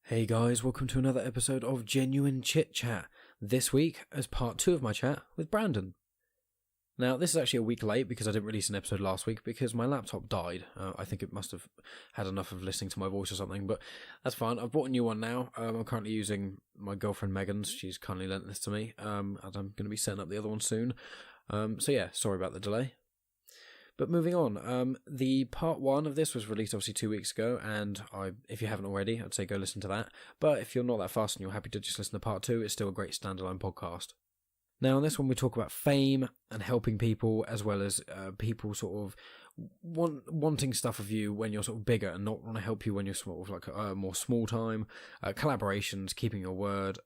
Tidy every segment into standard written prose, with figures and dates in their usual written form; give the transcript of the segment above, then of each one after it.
Hey guys, welcome to another episode of Genuine Chit-Chat. This week as part 2 of my chat with Brandon. Now, this is actually a week late because I didn't release an episode last week because my laptop died. I think it must have had enough of listening to my voice or something, but that's fine. I've bought a new one now. I'm currently using my girlfriend Megan's. She's kindly lent this to me, and I'm going to be setting up the other one soon. So yeah, sorry about the delay. But moving on, the part 1 of this was released obviously 2 weeks ago, and if you haven't already, I'd say go listen to that. But if you're not that fast and you're happy to just listen to part 2, it's still a great standalone podcast. Now, in this one, we talk about fame and helping people, as well as people sort of wanting stuff of you when you're sort of bigger and not want to help you when you're sort of like more small time, collaborations, keeping your word.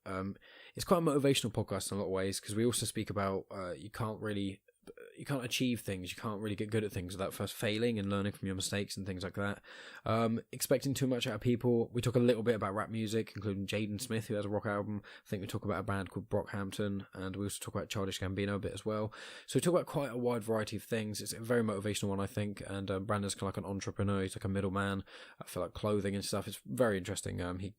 It's quite a motivational podcast in a lot of ways, because we also speak about you can't achieve things, you can't really get good at things without first failing and learning from your mistakes and things like that. Expecting too much out of people. We talk a little bit about rap music, including Jaden Smith, who has a rock album. I think we talk about a band called Brockhampton, and we also talk about Childish Gambino a bit as well. So we talk about quite a wide variety of things. It's a very motivational one, I think, and Brandon's kind of like an entrepreneur. He's like a middleman. I feel like clothing and stuff. It's very interesting. He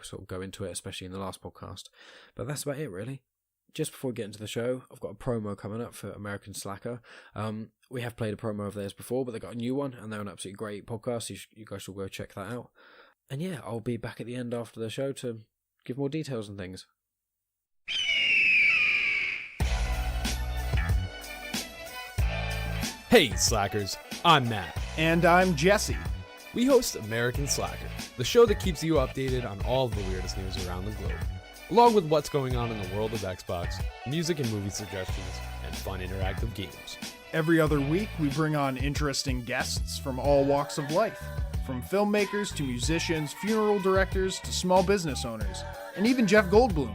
sort of go into it, especially in the last podcast. But that's about it, really. Just before we get into the show, I've got a promo coming up for American Slacker. We have played a promo of theirs before, but they got a new one, and they're an absolutely great podcast. You guys should go check that out. And yeah, I'll be back at the end after the show to give more details and things. Hey, Slackers. I'm Matt. And I'm Jesse. We host American Slacker, the show that keeps you updated on all of the weirdest news around the globe, along with what's going on in the world of Xbox, music and movie suggestions, and fun interactive games. Every other week, we bring on interesting guests from all walks of life, from filmmakers to musicians, funeral directors to small business owners, and even Jeff Goldblum.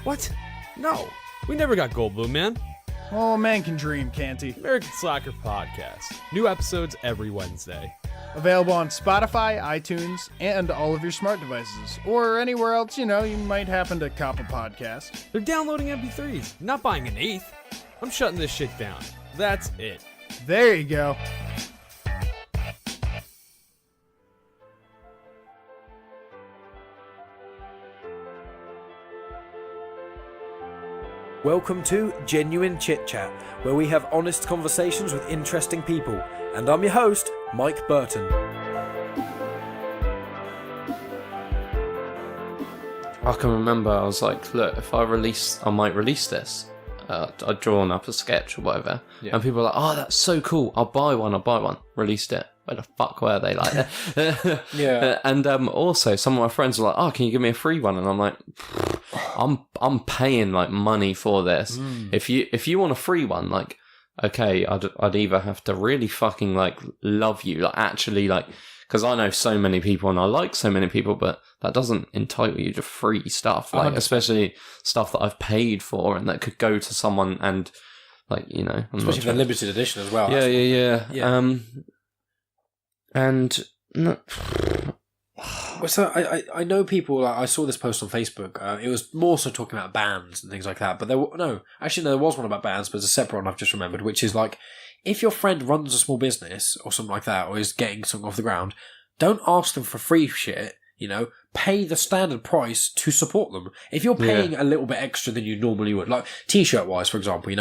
What? No, we never got Goldblum, man. Oh, man can dream, can't he? American Slacker Podcast. New episodes every Wednesday. Available on Spotify, iTunes, and all of your smart devices, or anywhere else, you might happen to cop a podcast. They're downloading MP3s, not buying an eighth. I'm shutting this shit down. That's it. There you go. Welcome to Genuine Chit-Chat, where we have honest conversations with interesting people. And I'm your host, Mike Burton. I can remember I was like, look, if I might release this. I'd drawn up a sketch or whatever. Yeah. And people were like, oh, that's so cool. I'll buy one. Released it. Where the fuck were they? Like, yeah. And also, some of my friends were like, oh, can you give me a free one? And I'm like, I'm paying like money for this. If you want a free one, like, okay, I'd either have to really fucking like love you, like actually like, because I know so many people and I like so many people, but that doesn't entitle you to free stuff, like especially stuff that I've paid for and that could go to someone and like, especially for the limited edition as well. Yeah. And no. So I know people. Like, I saw this post on Facebook. It was more so talking about bands and things like that. But there was one about bands, but it's a separate one I've just remembered, which is like, if your friend runs a small business or something like that, or is getting something off the ground, don't ask them for free shit. Pay the standard price to support them. If you're paying a little bit extra than you normally would, like t-shirt wise, for example,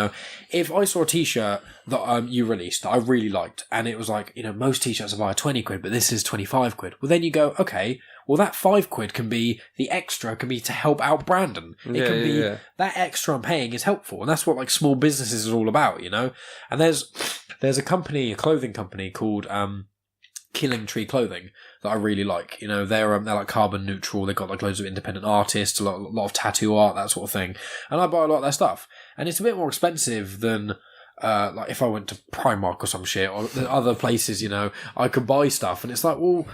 if I saw a t-shirt that you released that I really liked, and it was like, most t-shirts are via 20 quid, but this is 25 quid. Well, then you go, okay, well, that 5 quid can be, the extra can be to help out Brandon. It can be, that extra I'm paying is helpful. And that's what like small businesses is all about, And there's a clothing company called, Killing Tree Clothing that I really like. They're like carbon neutral. They've got like loads of independent artists, a lot of tattoo art, that sort of thing. And I buy a lot of their stuff. And it's a bit more expensive than like if I went to Primark or some shit, or other places, I could buy stuff. And it's like, well,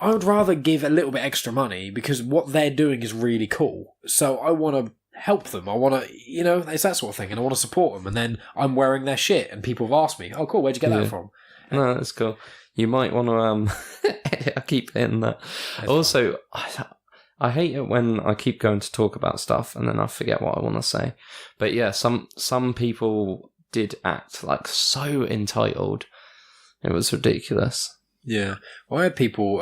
I would rather give a little bit extra money because what they're doing is really cool. So I want to help them. I want to, it's that sort of thing. And I want to support them. And then I'm wearing their shit and people have asked me, oh, cool, where'd you get that from? No, that's cool. You might want to, I keep hitting that. That's also, I hate it when I keep going to talk about stuff and then I forget what I want to say. But yeah, some people did act like so entitled. It was ridiculous. Yeah. Well, I had people,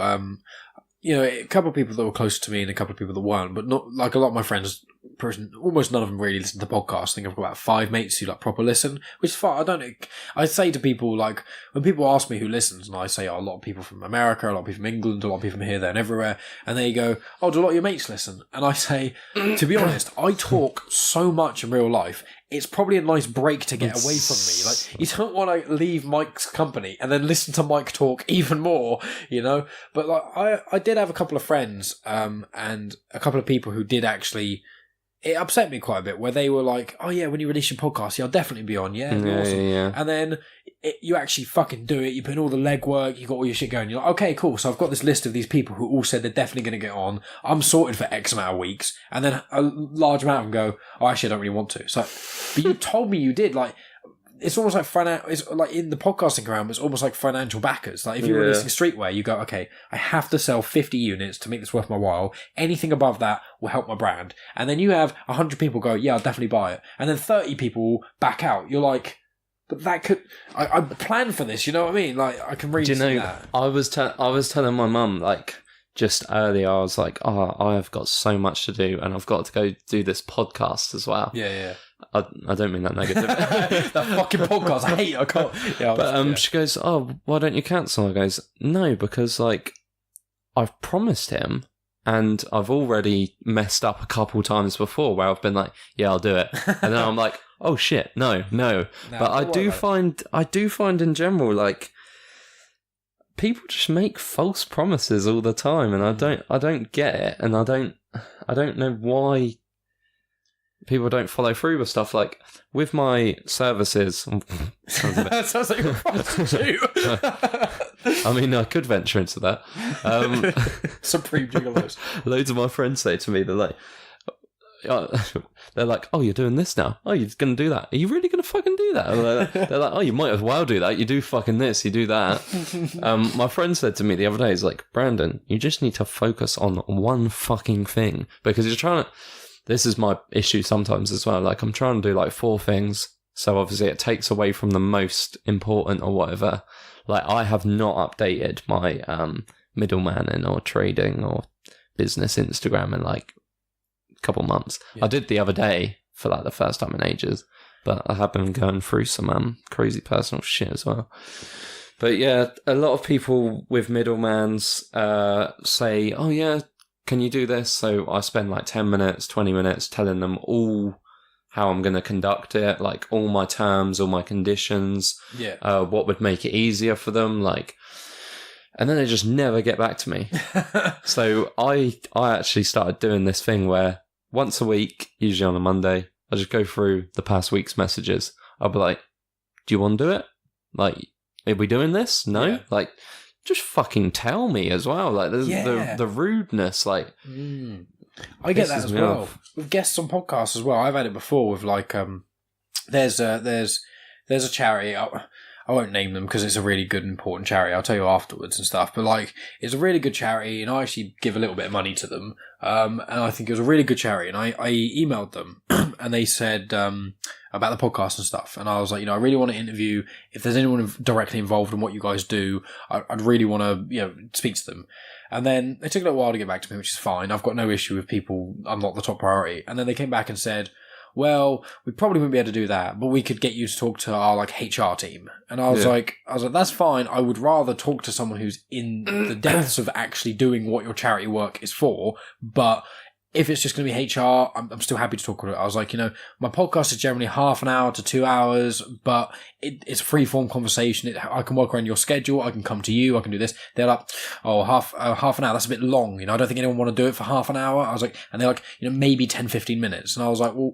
you know, a couple of people that were close to me and a couple of people that weren't, but not like a lot of my friends. Almost none of them really listen to podcasts. I think I've got about 5 mates who like proper listen, which is fine. I say to people, like, when people ask me who listens, and I say, oh, a lot of people from America, a lot of people from England, a lot of people from here, there, and everywhere, and they go, oh, do a lot of your mates listen? And I say, to be honest, I talk so much in real life. It's probably a nice break to get away from me. Like, you don't want to leave Mike's company and then listen to Mike talk even more, you know? But like, I did have a couple of friends, and a couple of people who did actually. It upset me quite a bit where they were like, oh yeah, when you release your podcast, yeah, I'll definitely be on. Yeah, awesome. Yeah. And then you actually fucking do it. You put in all the legwork. You got all your shit going. You're like, okay, cool. So I've got this list of these people who all said they're definitely going to get on. I'm sorted for X amount of weeks. And then a large amount of them go, oh, actually, I don't really want to. So, but you told me you did. Like, it's almost like it's like in the podcasting realm, it's almost like financial backers. Like if you're releasing Streetwear, you go, okay, I have to sell 50 units to make this worth my while. Anything above that will help my brand. And then you have 100 people go, yeah, I'll definitely buy it. And then 30 people back out. You're like, but that could, I planned for this, you know what I mean? Like, I can read that. I was telling my mum, like, just earlier, I was like, oh, I have got so much to do and I've got to go do this podcast as well. Yeah. I don't mean that negative. That fucking podcast, I hate it. I can't. Yeah, but she goes, "Oh, why don't you cancel?" I goes, "No, because like I've promised him, and I've already messed up a couple times before where I've been like, yeah, I'll do it, and then I'm like, oh shit, no." But I do find in general like people just make false promises all the time, and I don't get it, and I don't know why. People don't follow through with stuff like with my services. That sounds like a prostitute. I mean, I could venture into that. Supreme gigolos. Loads of my friends say to me, they're like, "Oh, you're doing this now? Oh, you're going to do that? Are you really going to fucking do that?" They're like, "Oh, you might as well do that. You do fucking this, you do that." My friend said to me the other day, "He's like, Brandon, you just need to focus on one fucking thing because you're trying to." This is my issue sometimes as well. Like, I'm trying to do like 4 things. So obviously it takes away from the most important or whatever. Like, I have not updated my MiddleMan or trading or business Instagram in like a couple months. Yeah. I did the other day for like the first time in ages. But I have been going through some crazy personal shit as well. But yeah, a lot of people with middlemans say, oh yeah, can you do this? So I spend like 10 minutes, 20 minutes telling them all how I'm going to conduct it, like all my terms, all my conditions, what would make it easier for them, like, and then they just never get back to me. So I actually started doing this thing where once a week, usually on a Monday, I just go through the past week's messages. I'll be like, do you want to do it? Like, are we doing this? No? Yeah. Like, just fucking tell me as well. Like, the rudeness, like... I get that as well. With guests on podcasts as well. I've had it before with, like, there's a charity... I won't name them because it's a really good, important charity. I'll tell you afterwards and stuff. But, like, it's a really good charity, and I actually give a little bit of money to them. And I think it was a really good charity. And I emailed them, and they said about the podcast and stuff. And I was like, I really want to interview. If there's anyone directly involved in what you guys do, I'd really want to, speak to them. And then it took a little while to get back to me, which is fine. I've got no issue with people. I'm not the top priority. And then they came back and said, well, we probably wouldn't be able to do that, but we could get you to talk to our HR team. And I was like, that's fine. I would rather talk to someone who's in the depths of actually doing what your charity work is for. But if it's just going to be HR, I'm still happy to talk with it. I was like, my podcast is generally half an hour to 2 hours, but it's a free form conversation. I can work around your schedule. I can come to you. I can do this. They're like, oh, half an hour. That's a bit long. I don't think anyone want to do it for half an hour. I was like, and they're like, maybe 10, 15 minutes. And I was like, well,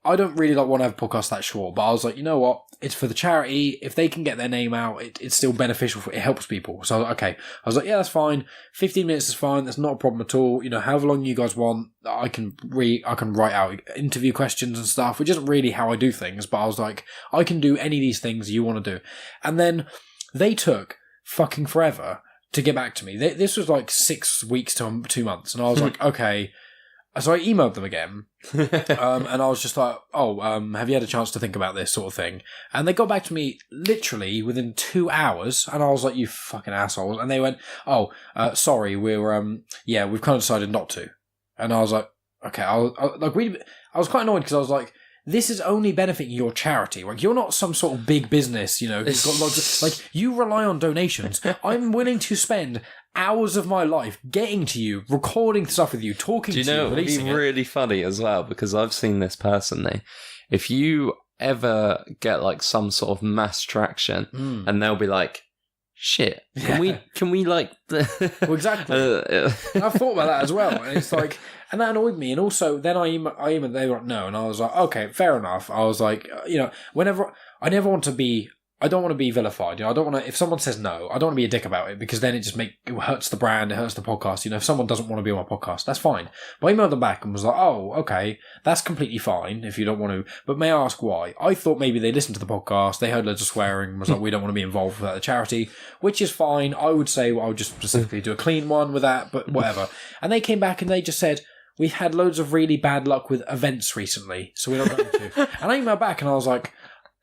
I don't really want to have a podcast that short, but I was like, you know what? It's for the charity. If they can get their name out, it's still beneficial. It helps people. So I was like, okay. I was like, yeah, that's fine. 15 minutes is fine. That's not a problem at all. However long you guys want, I can write out interview questions and stuff, which isn't really how I do things. But I was like, I can do any of these things you want to do. And then they took fucking forever to get back to me. This was like 6 weeks to 2 months. And I was like, okay, So I emailed them again, and I was just like, have you had a chance to think about this sort of thing? And they got back to me literally within 2 hours, and I was like, you fucking assholes. And they went, sorry, we've kind of decided not to. And I was like, okay, I was quite annoyed because I was like, this is only benefiting your charity. Like, you're not some sort of big business, who's got lots of, like, you rely on donations. I'm willing to spend hours of my life getting to you, recording stuff with you, talking to you, Do you know what would be really funny as well? Because I've seen this personally. If you ever get like some sort of mass traction and they'll be like, shit, can we like... Well, exactly. I've thought about that as well. And it's like... And that annoyed me. And also, then I emailed, they were like, no. And I was like, okay, fair enough. I was like, whenever... I never want to be... I don't want to be vilified. I don't want to... If someone says no, I don't want to be a dick about it, because then it hurts the brand, it hurts the podcast. If someone doesn't want to be on my podcast, that's fine. But I emailed them back and was like, oh, okay, that's completely fine if you don't want to. But may I ask why? I thought maybe they listened to the podcast, they heard loads of swearing, and was like, we don't want to be involved with that charity, which is fine. I would say I would just specifically do a clean one with that, but whatever. And they came back and they just said, we've had loads of really bad luck with events recently, so we're not going to. And I emailed back and I was like,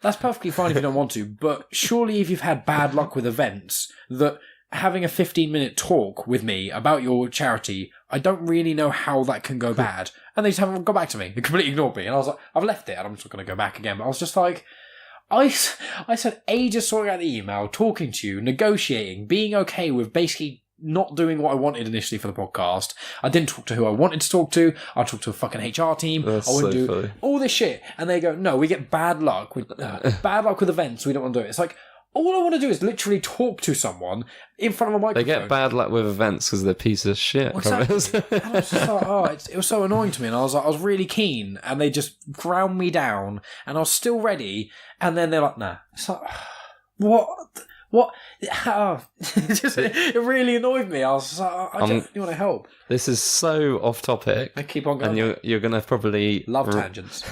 that's perfectly fine if you don't want to, but surely if you've had bad luck with events, that having a 15-minute talk with me about your charity, I don't really know how that can go bad. And they just haven't got back to me. They completely ignored me. And I was like, I've left it and I'm just going to go back again. But I was just like, I spent ages sorting out the email, talking to you, negotiating, being okay with basically not doing what I wanted initially for the podcast. I didn't talk to who I wanted to talk to. I talked to a fucking HR team. That's I wouldn't so do funny. all this shit. And they go, no, we get bad luck with events. We don't want to do it. It's like, all I want to do is literally talk to someone in front of a microphone. They get bad luck with events because they're pieces of shit. Exactly. And I was just like, it was so annoying to me. And I was really keen. And they just ground me down. And I was still ready. And then they're like, nah. It's like, what? It really annoyed me. I was like, I don't really want to help. This is so off topic. I keep on going. And you're going to probably... Love tangents.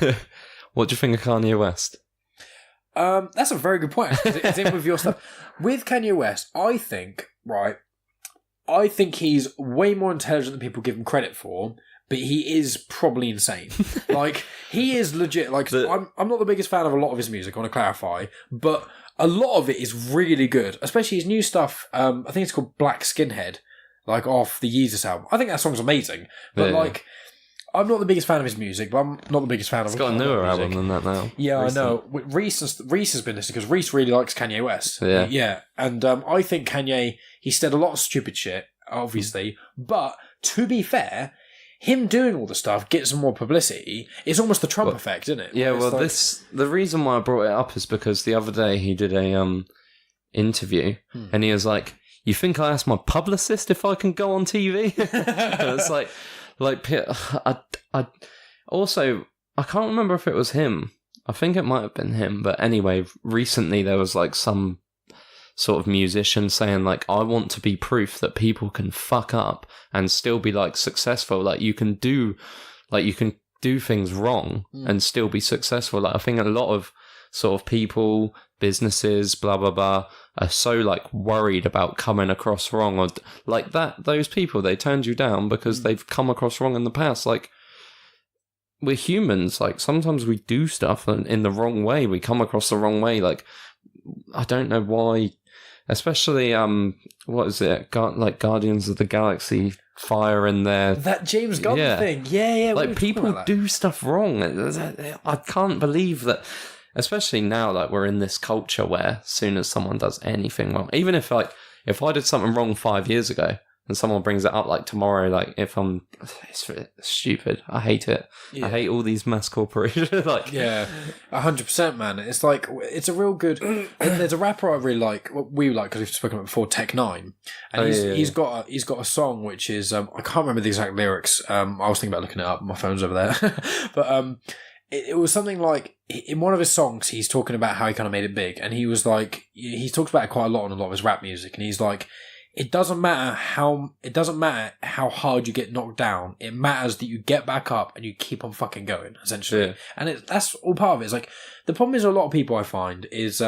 What do you think of Kanye West? That's a very good point. It's in with your stuff. With Kanye West, I think he's way more intelligent than people give him credit for, but he is probably insane. Like, he is legit. Like, I'm not the biggest fan of a lot of his music, I want to clarify, but a lot of it is really good, especially his new stuff. I think it's called Black Skinhead, like off the Yeezus album. I think that song's amazing, but like, I'm not the biggest fan of his music, but I'm not the biggest fan of... It's got a newer album than that now. Yeah, Recent. I know. Reese has been listening because Reese really likes Kanye West. Yeah. And I think Kanye, he said a lot of stupid shit, obviously, but to be fair, him doing all the stuff gets more publicity. It's almost the Trump effect, isn't it? Yeah, well, the reason why I brought it up is because the other day he did a interview and he was like, you think I asked my publicist if I can go on TV? And it's like, I also, I can't remember if it was him. I think it might have been him. But anyway, recently there was like some sort of musician saying like, I want to be proof that people can fuck up and still be like successful. Like you can do things wrong and still be successful. Like I think a lot of sort of people, businesses, blah, blah, blah, are so like worried about coming across wrong, or like that, those people, they turned you down because they've come across wrong in the past. Like, we're humans, like sometimes we do stuff in the wrong way, we come across the wrong way. Like, I don't know why, especially what is it, like Guardians of the Galaxy fire in there, that James Gunn thing. Yeah, like people do stuff wrong. I can't believe that. Especially now, like, we're in this culture where as soon as someone does anything wrong, even if I did something wrong 5 years ago and someone brings it up, like, tomorrow, like, it's stupid. I hate it. Yeah. I hate all these mass corporations. Like, yeah, 100%, man. It's like, it's a real good, there's a rapper I really like, we like, because we've spoken about before, Tech9. And he's got a song which is, I can't remember the exact lyrics. I was thinking about looking it up. My phone's over there. But, it was something like, in one of his songs, he's talking about how he kind of made it big. And he was like, he talks about it quite a lot on a lot of his rap music. And he's like, it doesn't matter how hard you get knocked down. It matters that you get back up and you keep on fucking going, essentially. Yeah. And that's all part of it. It's like, the problem is a lot of people I find is,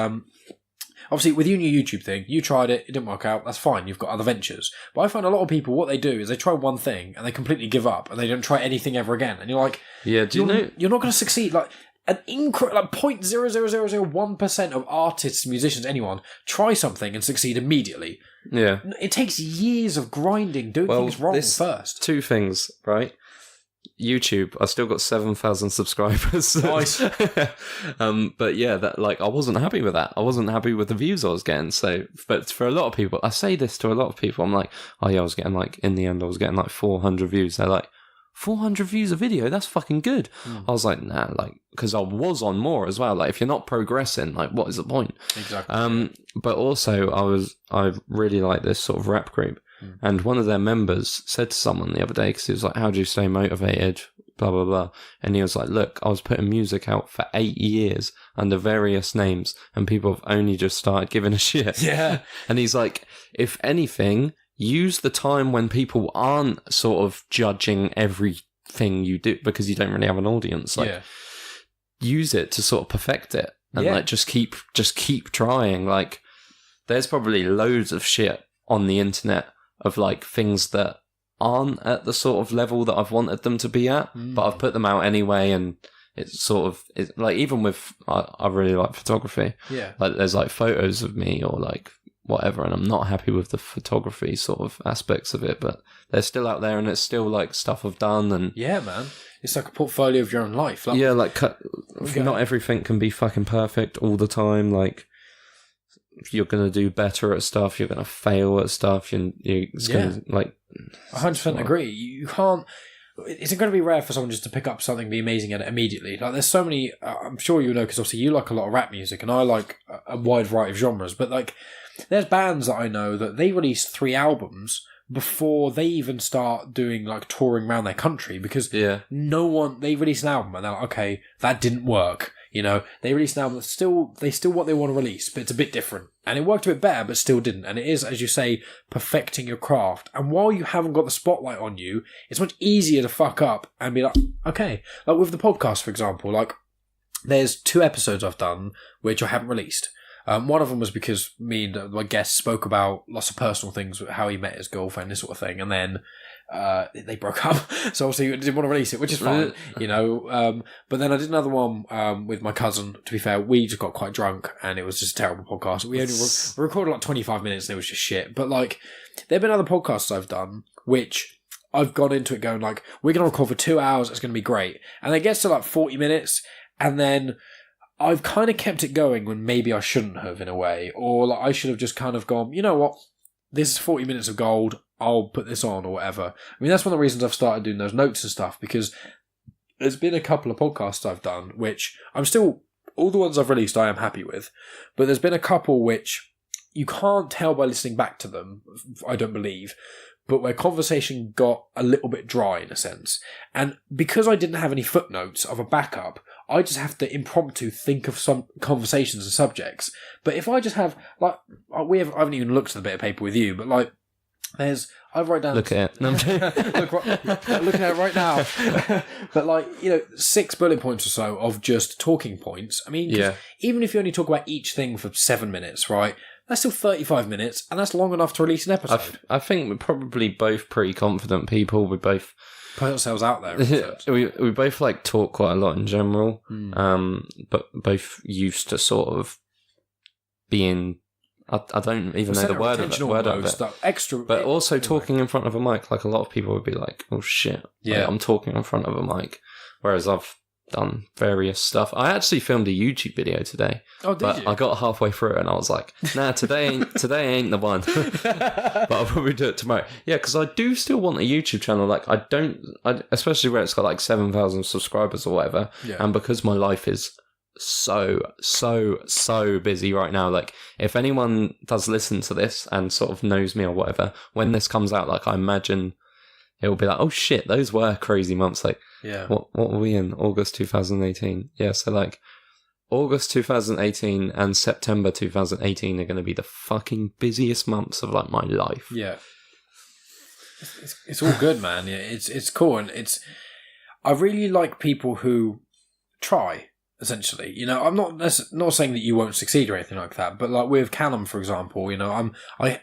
obviously with your YouTube thing, you tried it, it didn't work out, that's fine, you've got other ventures. But I find a lot of people, what they do is they try one thing and they completely give up and they don't try anything ever again. And you're like, Yeah, do you know? you're not going to succeed. Like, like 0.00001% of artists, musicians, anyone try something and succeed immediately. Yeah. It takes years of grinding, doing things wrong first. Two things, right? YouTube, I still got 7,000 subscribers. Nice. But yeah, that like I wasn't happy with that. I wasn't happy with the views I was getting. So, but for a lot of people, I say this to a lot of people. I'm like, oh yeah, I was getting like in the end, I was getting like 400 views. They're like, 400 views a video, that's fucking good. I was like, nah, like, because I was on more as well. Like, if you're not progressing, like, what is the point? Exactly. But also, I really like this sort of rap group, and one of their members said to someone the other day, because he was like, how do you stay motivated? Blah blah blah, and he was like, look, I was putting music out for 8 years under various names, and people have only just started giving a shit. Yeah. And he's like, if anything, use the time when people aren't sort of judging everything you do because you don't really have an audience. Like, use it to sort of perfect it and like just keep trying. Like, there's probably loads of shit on the internet of like things that aren't at the sort of level that I've wanted them to be at, but I've put them out anyway, and it's sort of like, even with I really like photography. Yeah, like there's like photos of me or like whatever, and I'm not happy with the photography sort of aspects of it, but they're still out there, and it's still like stuff I've done. And yeah, man, it's like a portfolio of your own life. Like, yeah, like not everything can be fucking perfect all the time. Like, you're gonna do better at stuff, you're gonna fail at stuff, it's gonna like 100% agree. You can't. It's going to be rare for someone just to pick up something and be amazing at it immediately. Like, there's so many. I'm sure you know, because obviously you like a lot of rap music, and I like a wide variety of genres. But like, there's bands that I know that they release 3 albums before they even start doing like touring around their country, because they release an album and they're like, okay, that didn't work. You know, they released an album that's still what they want to release, but it's a bit different. And it worked a bit better, but still didn't. And it is, as you say, perfecting your craft. And while you haven't got the spotlight on you, it's much easier to fuck up and be like, okay. Like with the podcast, for example, like there's 2 episodes I've done which I haven't released. One of them was because me and my guest spoke about lots of personal things, how he met his girlfriend, this sort of thing. And then they broke up, so obviously I didn't want to release it, which is fine, you know. But then I did another one with my cousin. To be fair, we just got quite drunk, and it was just a terrible podcast. We only recorded like 25 minutes, and it was just shit. But like, there have been other podcasts I've done which I've gone into it going like, we're going to record for 2 hours, it's going to be great, and it gets to like 40 minutes, and then I've kind of kept it going when maybe I shouldn't have, in a way, or like I should have just kind of gone, you know what, this is 40 minutes of gold, I'll put this on or whatever. I mean, that's one of the reasons I've started doing those notes and stuff, because there's been a couple of podcasts I've done which I'm still, all the ones I've released I am happy with, but there's been a couple which you can't tell by listening back to them, I don't believe, but where conversation got a little bit dry in a sense. And because I didn't have any footnotes of a backup, I just have to impromptu think of some conversations and subjects. But if I just have, like, I haven't even looked at the bit of paper with you, but like, I've wrote down. Look at it. No, looking at it right now. But like, you know, 6 bullet points or so of just talking points. I mean, even if you only talk about each thing for 7 minutes, right? That's still 35 minutes, and that's long enough to release an episode. I think we're probably both pretty confident people. We both put ourselves out there. we both like talk quite a lot in general, but both used to sort of being. I don't even know the word of it. Extra, but also talking in front of a mic, like a lot of people would be like, "Oh shit, like, I'm talking in front of a mic," whereas I've done various stuff. I actually filmed a YouTube video today. Oh, did you? I got halfway through it and I was like, "Nah, today ain't the one." But I'll probably do it tomorrow. Yeah, because I do still want a YouTube channel. Like, especially where it's got like 7,000 subscribers or whatever. Yeah. And because my life is so busy right now, like, if anyone does listen to this and sort of knows me or whatever, when this comes out, like, I imagine it will be like, oh shit, those were crazy months. Like, what were we in? August 2018. Yeah, so like August 2018 and September 2018 are going to be the fucking busiest months of like my life. Yeah, it's all good, man. Yeah, it's cool, and I really like people who try essentially. You know, I'm not saying that you won't succeed or anything like that, but like with Callum, for example, you know,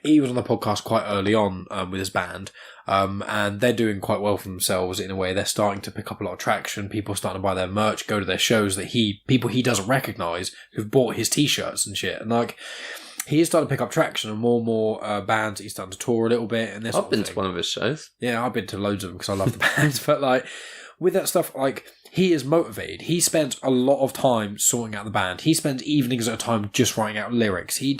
he was on the podcast quite early on with his band, and they're doing quite well for themselves in a way. They're starting to pick up a lot of traction. People are starting to buy their merch, go to their shows that people he doesn't recognise who've bought his t-shirts and shit, and like. He is starting to pick up traction and more bands. He's starting to tour a little bit. And I've been to one of his shows. Yeah, I've been to loads of them because I love the bands. But like with that stuff, like he is motivated. He spends a lot of time sorting out the band. He spends evenings at a time just writing out lyrics. He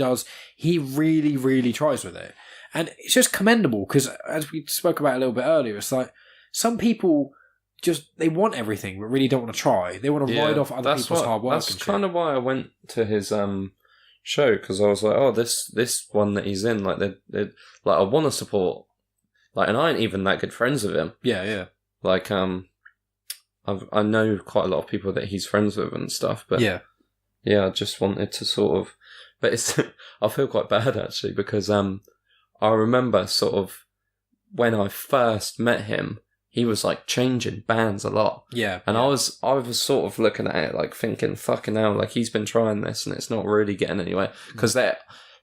really, really tries with it. And it's just commendable because as we spoke about a little bit earlier, it's like some people they want everything but really don't want to try. They want to ride off other people's hard work. That's kind of why I went to his show, because I was like, oh, this one that he's in, like they like I want to support, like, and I ain't even that good friends with him. Yeah. Like I know quite a lot of people that he's friends with and stuff, but yeah, I just wanted to sort of, but it's I feel quite bad actually because I remember sort of when I first met him. He was like changing bands a lot. Yeah. And I was sort of looking at it like thinking, fucking hell, like he's been trying this and it's not really getting anywhere. Because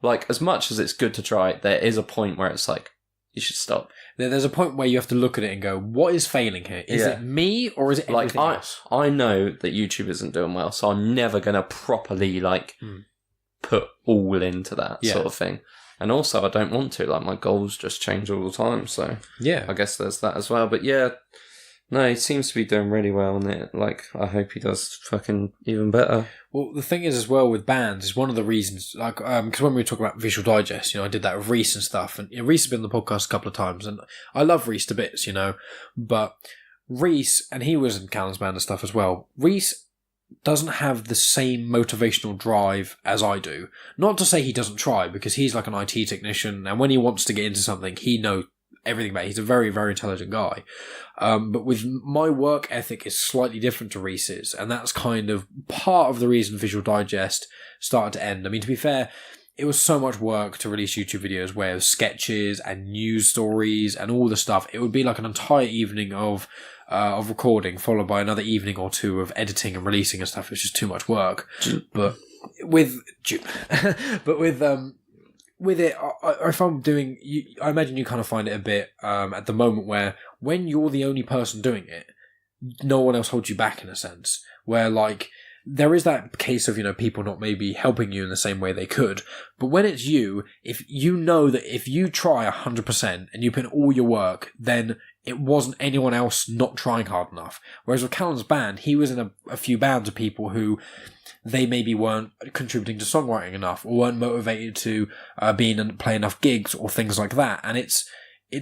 like, as much as it's good to try it, there is a point where it's like, you should stop. There's a point where you have to look at it and go, what is failing here? Is it me or is it everything else? I know that YouTube isn't doing well, so I'm never going to properly like put all into that sort of thing. And also, I don't want to. Like, my goals just change all the time. So, yeah, I guess there's that as well. But yeah, no, he seems to be doing really well in it. Like, I hope he does fucking even better. Well, the thing is, as well, with bands, is one of the reasons, like, because when we were talking about Visual Digest, you know, I did that with Reese and stuff. And you know, Reese has been on the podcast a couple of times. And I love Reese to bits, you know. But Reese, and he was in Callum's band and stuff as well. Reese doesn't have the same motivational drive as I do. Not to say he doesn't try, because he's like an IT technician, and when he wants to get into something, he knows everything about it. He's a very, very intelligent guy. But with my work ethic is slightly different to Reese's, and that's kind of part of the reason Visual Digest started to end. I mean, to be fair, it was so much work to release YouTube videos where it was sketches and news stories and all the stuff. It would be like an entire evening of recording, followed by another evening or two of editing and releasing and stuff. It's just too much work. But with it, if I'm doing, I imagine you kind of find it a bit at the moment where when you're the only person doing it, no one else holds you back in a sense. Where like there is that case of, you know, people not maybe helping you in the same way they could. But when it's you, if you know that if you try 100% and you put in all your work, then it wasn't anyone else not trying hard enough. Whereas with Callum's band, he was in a few bands of people who they maybe weren't contributing to songwriting enough or weren't motivated to play enough gigs or things like that. And it's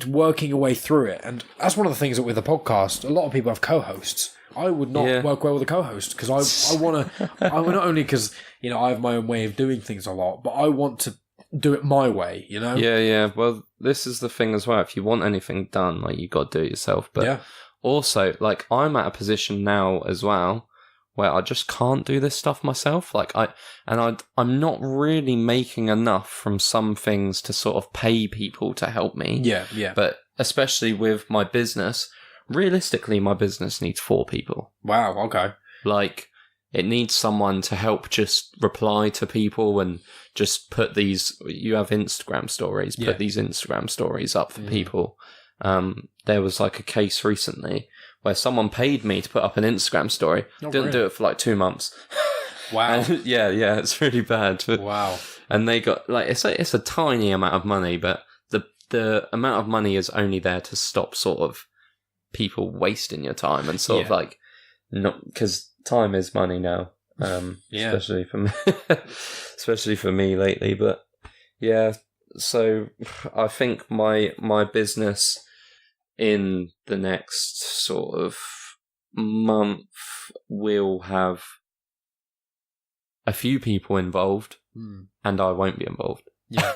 working your way through it. And that's one of the things that with the podcast, a lot of people have co-hosts. I would not work well with a co-host because I want to, not only because, you know, I have my own way of doing things a lot, but I want to do it my way, you know? Yeah. Well, this is the thing as well. If you want anything done, like, you got to do it yourself. But also, like, I'm at a position now as well where I just can't do this stuff myself. Like, I'm not really making enough from some things to sort of pay people to help me. Yeah. But especially with my business, realistically, my business needs 4 people. Wow, okay. Like, it needs someone to help just reply to people and just put these, you have Instagram stories, put these Instagram stories up for people. There was like a case recently where someone paid me to put up an Instagram story. Didn't do it for like 2 months. Wow. And, yeah, it's really bad. But, wow. And they got, like, it's a tiny amount of money, but the amount of money is only there to stop sort of people wasting your time and sort of like, not, because time is money now. Especially for me, especially for me lately. But yeah, so I think my business in the next sort of month will have a few people involved, and I won't be involved. Yeah,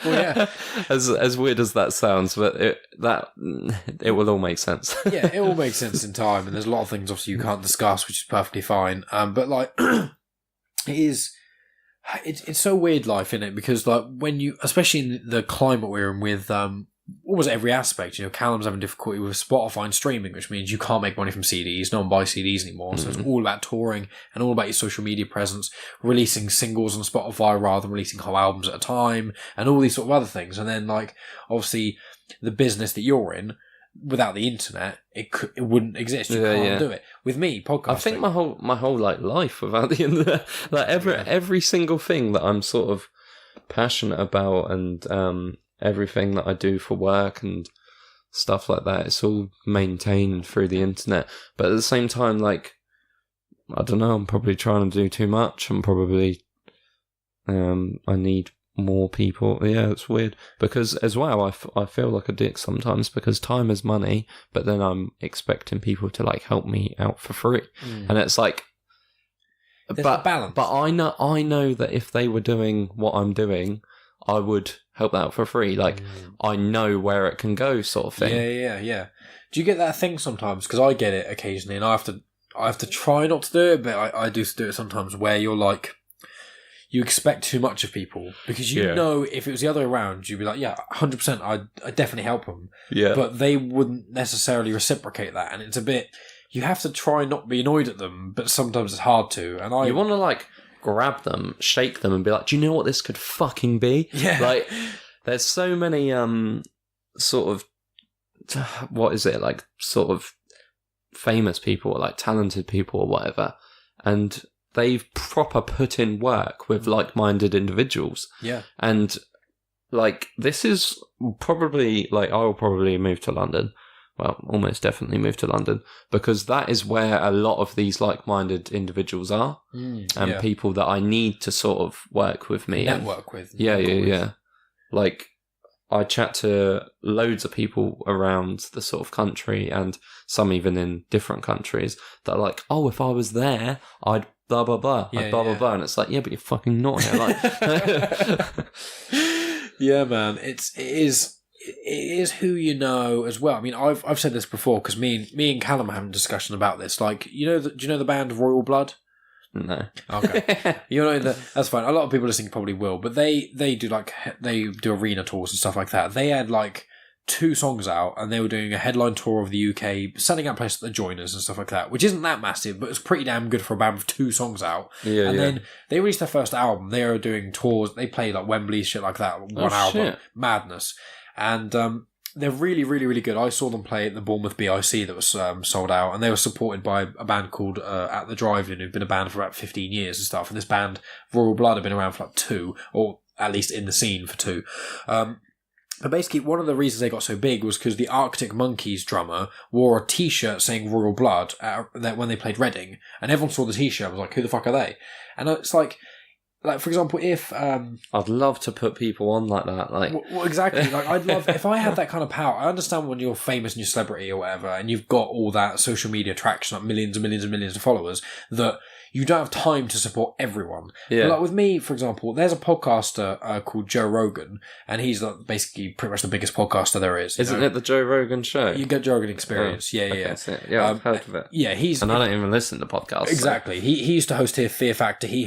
well, yeah. As weird as that sounds, but it will all make sense. Yeah, it all makes sense in time, and there's a lot of things obviously you can't discuss, which is perfectly fine. But like, it's so weird life, isn't it? Because like when you, especially in the climate we're in with almost every aspect. Callum's having difficulty with Spotify and streaming, which means you can't make money from CDs. No one buys CDs anymore. So it's all about touring and all about your social media presence, releasing singles on Spotify rather than releasing whole albums at a time, and all these sort of other things. And then, obviously, the business that you're in, without the internet, it wouldn't exist. You can't do it. With me, podcasting, I think my whole life without the internet, every single thing that I'm sort of passionate about, and everything that I do for work and stuff like that, it's all maintained through the internet. But at the same time, I don't know, I'm probably trying to do too much. I'm probably, I need more people. Yeah, it's weird. Because as well, I feel like a dick sometimes because time is money, but then I'm expecting people to help me out for free. And it's there's a balance. But I know that if they were doing what I'm doing, I would help out for free. I know where it can go, sort of thing. Yeah. Do you get that thing sometimes? Because I get it occasionally, and I have to try not to do it, but I do do it sometimes. Where you're you expect too much of people because you know if it was the other way around, you'd be like, yeah, 100%, I'd definitely help them. Yeah, but they wouldn't necessarily reciprocate that, and it's a bit. You have to try not to be annoyed at them, but sometimes it's hard to. And you want to grab them, shake them, and be like, "Do you know what this could fucking be?" Yeah. There's so many sort of what is it sort of famous people or talented people or whatever, and they've proper put in work with like-minded individuals. Yeah. And this is probably I will probably move to London. Well, almost definitely move to London because that is where a lot of these like-minded individuals are and people that I need to sort of work with me. Network with. Yeah. I chat to loads of people around the sort of country and some even in different countries that are oh, if I was there, I'd blah, blah, blah. I'd blah, blah, blah. And it's yeah, but you're fucking not here. Yeah, man. It is who you know as well. I mean, I've said this before because me and Callum are having a discussion about this. Do you know the band Royal Blood? No. Okay. That's fine. A lot of people listening probably will, but they do they do arena tours and stuff like that. They had 2 songs out, and they were doing a headline tour of the UK, selling out places at the Joiners and stuff like that, which isn't that massive, but it's pretty damn good for a band with 2 songs out. Yeah. And then they released their first album. They are doing tours. They play Wembley shit like that. One album, shit. madness. And they're really, really, really good. I saw them play at the Bournemouth BIC that was sold out, and they were supported by a band called At the Drive-In, who've been a band for about 15 years and stuff. And this band, Royal Blood, have been around for 2, or at least in the scene for 2. But basically, one of the reasons they got so big was because the Arctic Monkeys drummer wore a T-shirt saying Royal Blood when they played Reading, and everyone saw the T-shirt and was like, who the fuck are they? And it's for example, if I'd love to put people on like that. Well, exactly. I'd love if I had that kind of power. I understand when you're famous and you're a celebrity or whatever, and you've got all that social media traction, millions and millions and millions of followers, that you don't have time to support everyone. Yeah. But with me, for example, there's a podcaster called Joe Rogan, and he's basically pretty much the biggest podcaster there is. Isn't it the Joe Rogan show? You get Joe Rogan Experience. Yeah. I've heard of it. Yeah, and I don't even listen to podcasts. Exactly. So. He used to host here Fear Factor. He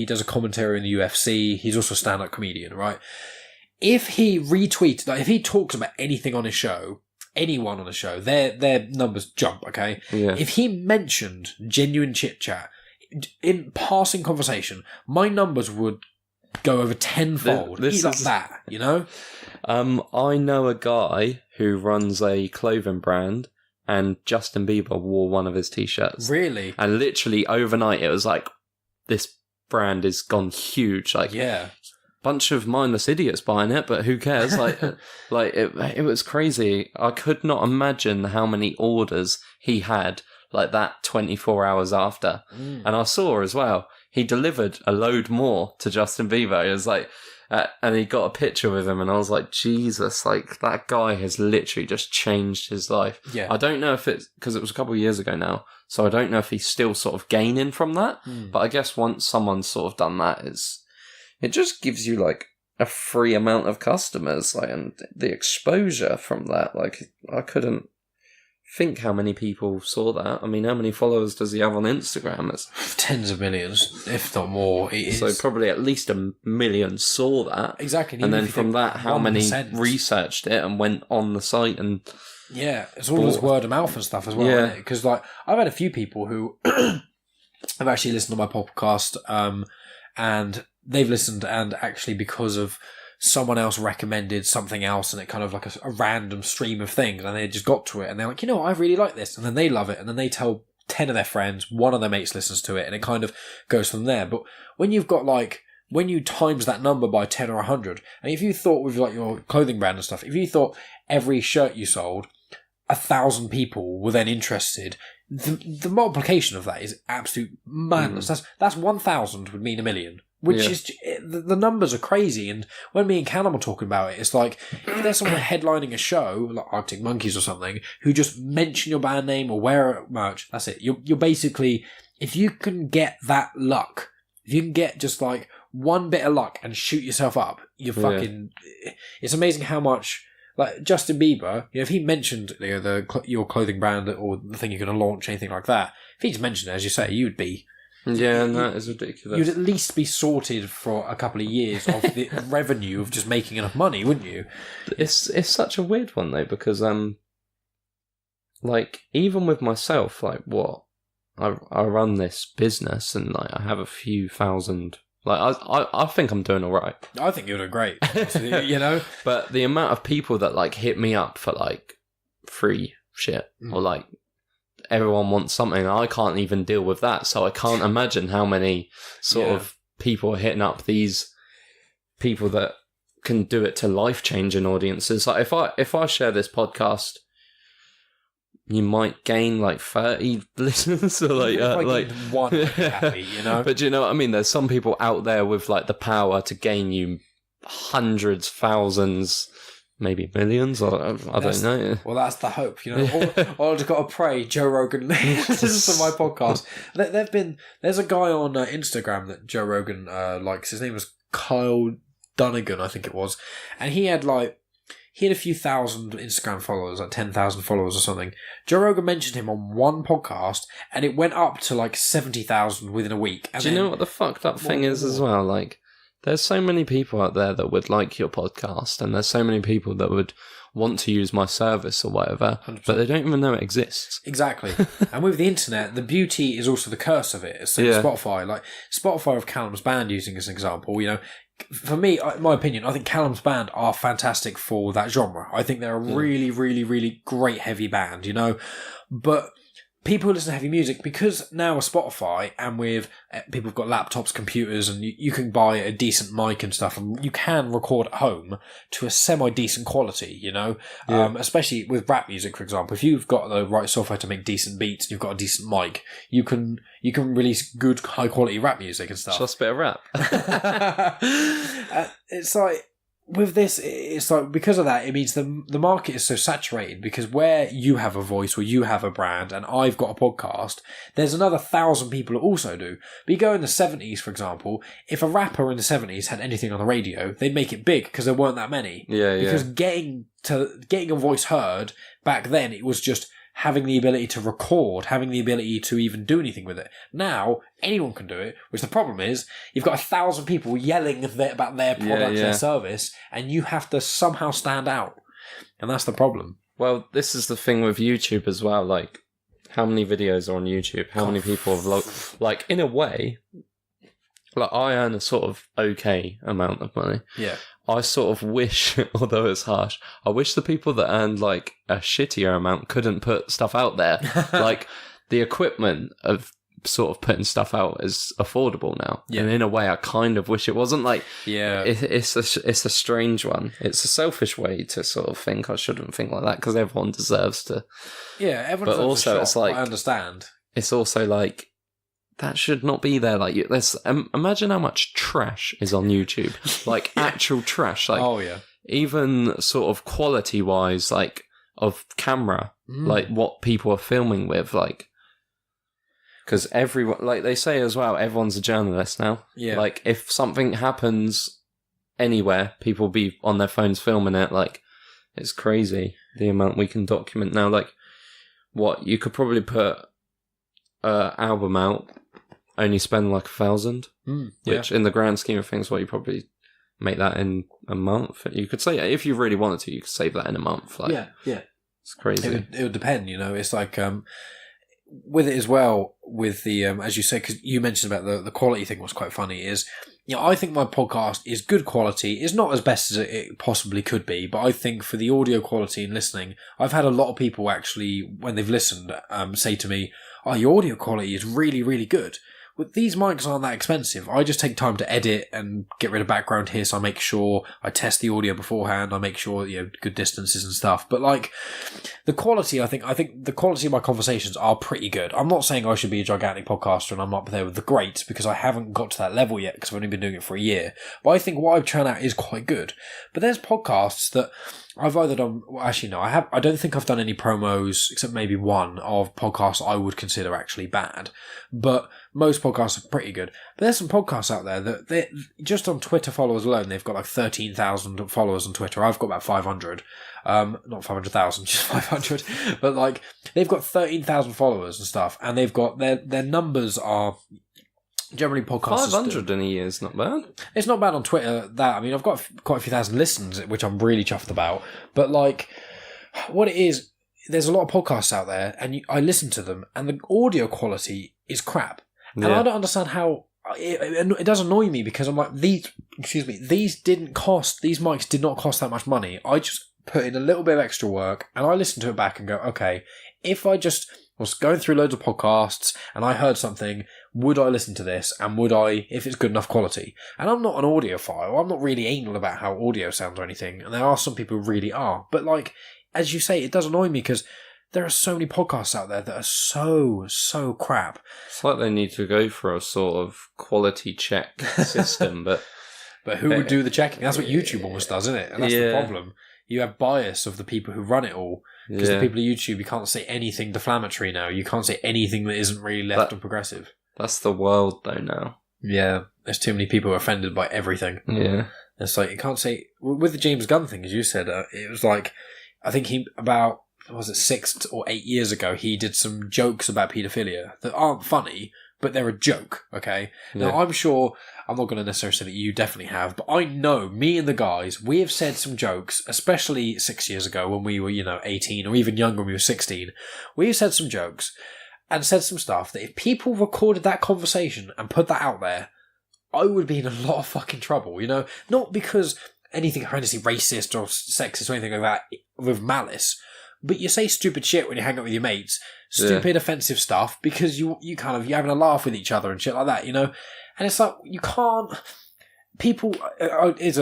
does a commentary in the UFC. He's also a stand-up comedian, right? If he retweets, if he talks about anything on his show, anyone on the show, their numbers jump, okay? Yeah. If he mentioned genuine chit-chat in passing conversation, my numbers would go over tenfold. He's like that, I know a guy who runs a clothing brand, and Justin Bieber wore one of his t-shirts. Really? And literally overnight it was this brand has gone huge. Bunch of mindless idiots buying it, but who cares? It was crazy. I could not imagine how many orders he had that 24 hours after. And I saw as well, he delivered a load more to Justin Bieber. It was and he got a picture with him, and I was like, Jesus, that guy has literally just changed his life. Yeah. I don't know if it's because it was a couple of years ago now, so I don't know if he's still sort of gaining from that. But I guess once someone's sort of done that, it just gives you a free amount of customers, and the exposure from that. I couldn't think how many people saw that. I mean, how many followers does he have on Instagram? It's, Tens of millions, if not more. so probably at least 1 million saw that. Exactly. And then from that, how many 1%. researched it and went on the site and... Yeah, it's all this word of mouth and stuff as well, Yeah. isn't it? Because, like, I've had a few people who have actually listened to my podcast, and they've listened, and actually because of someone else recommended something else, and it kind of like a random stream of things, and they just got to it, and they're like, you know what, I really like this, and then they love it, and then they tell 10 of their friends, one of their mates listens to it, and it kind of goes from there. But when you've got, like, when you times that number by 10 or 100, and if you thought with, like, your clothing brand and stuff, if you thought every shirt you sold, 1,000 people were then interested, the multiplication of that is absolute madness. That's 1,000 would mean 1 million. Which is, the numbers are crazy. And when me and Callum were talking about it, it's like, if there's someone headlining a show, like Arctic Monkeys or something, who just mention your band name or wear merch, that's it. You're basically, if you can get that luck, if you can get just like one bit of luck and shoot yourself up, you're fucking, it's amazing how much, like Justin Bieber, you know, if he mentioned your clothing brand or the thing you're going to launch, anything like that, if he just mentioned it, as you say, you'd be... Yeah, and that is ridiculous. You'd at least be sorted for a couple of years of the revenue of just making enough money, wouldn't you? It's such a weird one though, because like even with myself, like what I run this business and like I have a few thousand. Like I think I'm doing all right. I think you're doing great. You know, but the amount of people that like hit me up for like free shit or like. Everyone wants something. I can't even deal with that, so I can't imagine how many sort of people are hitting up these people that can do it to life-changing audiences. Like if I share this podcast, you might gain like 30 listeners, or like one happy, you know. But do you know what I mean? There's some people out there with like the power to gain you hundreds, thousands. Maybe millions, or I don't know. Well, that's the hope, you know. I've just got to pray Joe Rogan listens to my podcast. There's a guy on Instagram that Joe Rogan likes. His name was Kyle Dunnigan, I think it was, and he had a few thousand Instagram followers, like 10,000 followers or something. Joe Rogan mentioned him on one podcast, and it went up to like 70,000 within a week. And do you know what the fucked up thing is as well? Like. There's so many people out there that would like your podcast, and there's so many people that would want to use my service or whatever, 100%. But they don't even know it exists. Exactly. And with the internet, the beauty is also the curse of it. It's like Spotify. Like Spotify of Callum's band, using as an example, you know, for me, in my opinion, I think Callum's band are fantastic for that genre. I think they're a really, really, really great heavy band, you know, but... People who listen to heavy music, because now with Spotify and with people who've got laptops, computers, and you can buy a decent mic and stuff, and you can record at home to a semi-decent quality, you know? Especially with rap music, for example. If you've got the right software to make decent beats and you've got a decent mic, you can release good, high-quality rap music and stuff. Just a bit of rap. It's like... With this, it's like, because of that, it means the market is so saturated, because where you have a voice, where you have a brand, and I've got a podcast, there's another 1,000 people that also do. But you go in the 70s, for example, if a rapper in the 70s had anything on the radio, they'd make it big, because there weren't that many. Because getting a voice heard, back then, it was just having the ability to record, having the ability to even do anything with it. Now, anyone can do it, which the problem is, you've got 1,000 people yelling about their product, their service, and you have to somehow stand out. And that's the problem. Well, this is the thing with YouTube as well, like, how many videos are on YouTube? How many people have, like, in a way, like, I earn a sort of okay amount of money. Yeah. I sort of wish, although it's harsh, I wish the people that earned like a shittier amount couldn't put stuff out there. Like the equipment of sort of putting stuff out is affordable now. Yeah. And in a way, I kind of wish it wasn't. Like, it's a strange one. It's a selfish way to sort of think. I shouldn't think like that, because everyone deserves to. Yeah, everyone deserves a shot. It's like, I understand. It's also like, that should not be there. Like, let's imagine how much trash is on YouTube. Like, actual trash. Like, even sort of quality-wise, like, of camera. Like, what people are filming with, like... Because everyone... Like, they say as well, everyone's a journalist now. Yeah. Like, if something happens anywhere, people be on their phones filming it. Like, it's crazy, the amount we can document now. Like, what you could probably put an album out, only spend like 1,000, which in the grand scheme of things, what you probably make that in a month. You could say, if you really wanted to, you could save that in a month. Like, yeah. It's crazy. It would depend, It's like with it as well. With the as you say, because you mentioned about the quality thing was quite funny. Is I think my podcast is good quality. It's not as best as it possibly could be, but I think for the audio quality and listening, I've had a lot of people actually when they've listened say to me, "Oh, your audio quality is really, really good." But these mics aren't that expensive. I just take time to edit and get rid of background here, so I make sure I test the audio beforehand. I make sure good distances and stuff. But like the quality, I think the quality of my conversations are pretty good. I'm not saying I should be a gigantic podcaster and I'm up there with the greats because I haven't got to that level yet because I've only been doing it for a year. But I think what I've churned out is quite good. But there's podcasts that I've either done. Well, actually, no, I don't think I've done any promos except maybe one of podcasts I would consider actually bad. But most podcasts are pretty good. But there's some podcasts out there that they just on Twitter followers alone, they've got like 13,000 followers on Twitter. I've got about 500. Not 500,000, just 500. But like they've got 13,000 followers and stuff, and they've got their numbers are. Generally, podcasts 500 in a year is not bad. It's not bad on Twitter. I've got quite a few thousand listens, which I'm really chuffed about. But like, what it is, there's a lot of podcasts out there, and I listen to them, and the audio quality is crap. Yeah. And I don't understand how. It does annoy me because I'm like these mics did not cost that much money. I just put in a little bit of extra work, and I listen to it back and go, okay, if I just was going through loads of podcasts and I heard something, would I listen to this? And would I, if it's good enough quality? And I'm not an audiophile. I'm not really anal about how audio sounds or anything. And there are some people who really are. But like, as you say, it does annoy me because there are so many podcasts out there that are so crap. It's like they need to go for a sort of quality check system, but who would do the checking? That's what YouTube almost does, isn't it? And that's the problem. You have bias of the people who run it all. Because the people at YouTube, you can't say anything deflammatory now. You can't say anything that isn't really left or progressive. That's the world, though, now. Yeah, there's too many people offended by everything. Yeah. It's like, you can't say... With the James Gunn thing, as you said, it was like... I think about 6 or 8 years ago, he did some jokes about paedophilia that aren't funny, but they're a joke, okay? Yeah. Now, I'm sure... I'm not going to necessarily say that you definitely have, but I know, me and the guys, we have said some jokes, especially 6 years ago when we were, 18 or even younger when we were 16. We have said some jokes and said some stuff that if people recorded that conversation and put that out there, I would be in a lot of fucking trouble, Not because anything horrendously racist or sexist or anything like that with malice, but you say stupid shit when you hang out with your mates, stupid offensive stuff because you're having a laugh with each other and shit like that, And it's like, you can't... People... Is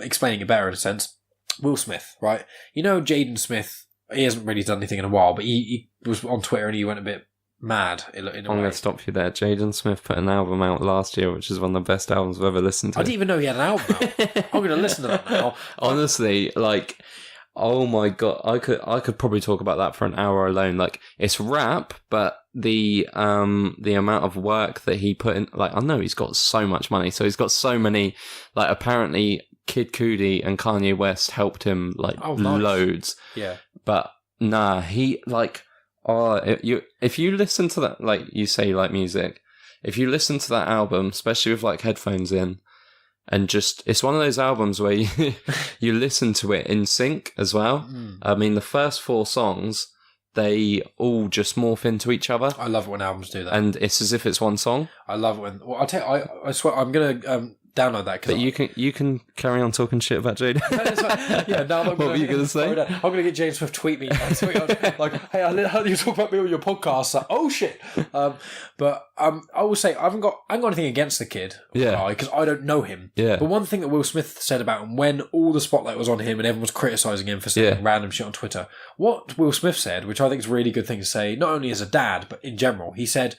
explaining it better in a sense. Will Smith, right? Jaden Smith, he hasn't really done anything in a while, but he was on Twitter and he went a bit mad in a way. I'm going to stop you there. Jaden Smith put an album out last year, which is one of the best albums I've ever listened to. I didn't even know he had an album out. I'm going to listen to that now. Honestly, like... Oh my god, I could probably talk about that for an hour alone. Like, it's rap, but the amount of work that he put in, like, I know he's got so much money, so he's got so many, like, apparently Kid Cudi and Kanye West helped him, like, loads. Yeah. But, nah, he, like, if you listen to that, like, you say you like music, if you listen to that album, especially with, like, headphones in, and just, it's one of those albums where you listen to it in sync as well. I mean, the first 4 songs, they all just morph into each other. I love it when albums do that. And it's as if it's one song. I love it when... Well, I'll tell you, I swear, I'm going to download that. But you can carry on talking shit about Jade. Yeah, now what were you going to say? I'm going to get James Swift tweet me. Like, hey, I heard you talk about me on your podcast. Like, oh, shit. But I will say, I haven't got anything against the kid, because I don't know him. Yeah. But one thing that Will Smith said about him, when all the spotlight was on him and everyone was criticising him for saying random shit on Twitter, what Will Smith said, which I think is a really good thing to say, not only as a dad, but in general, he said,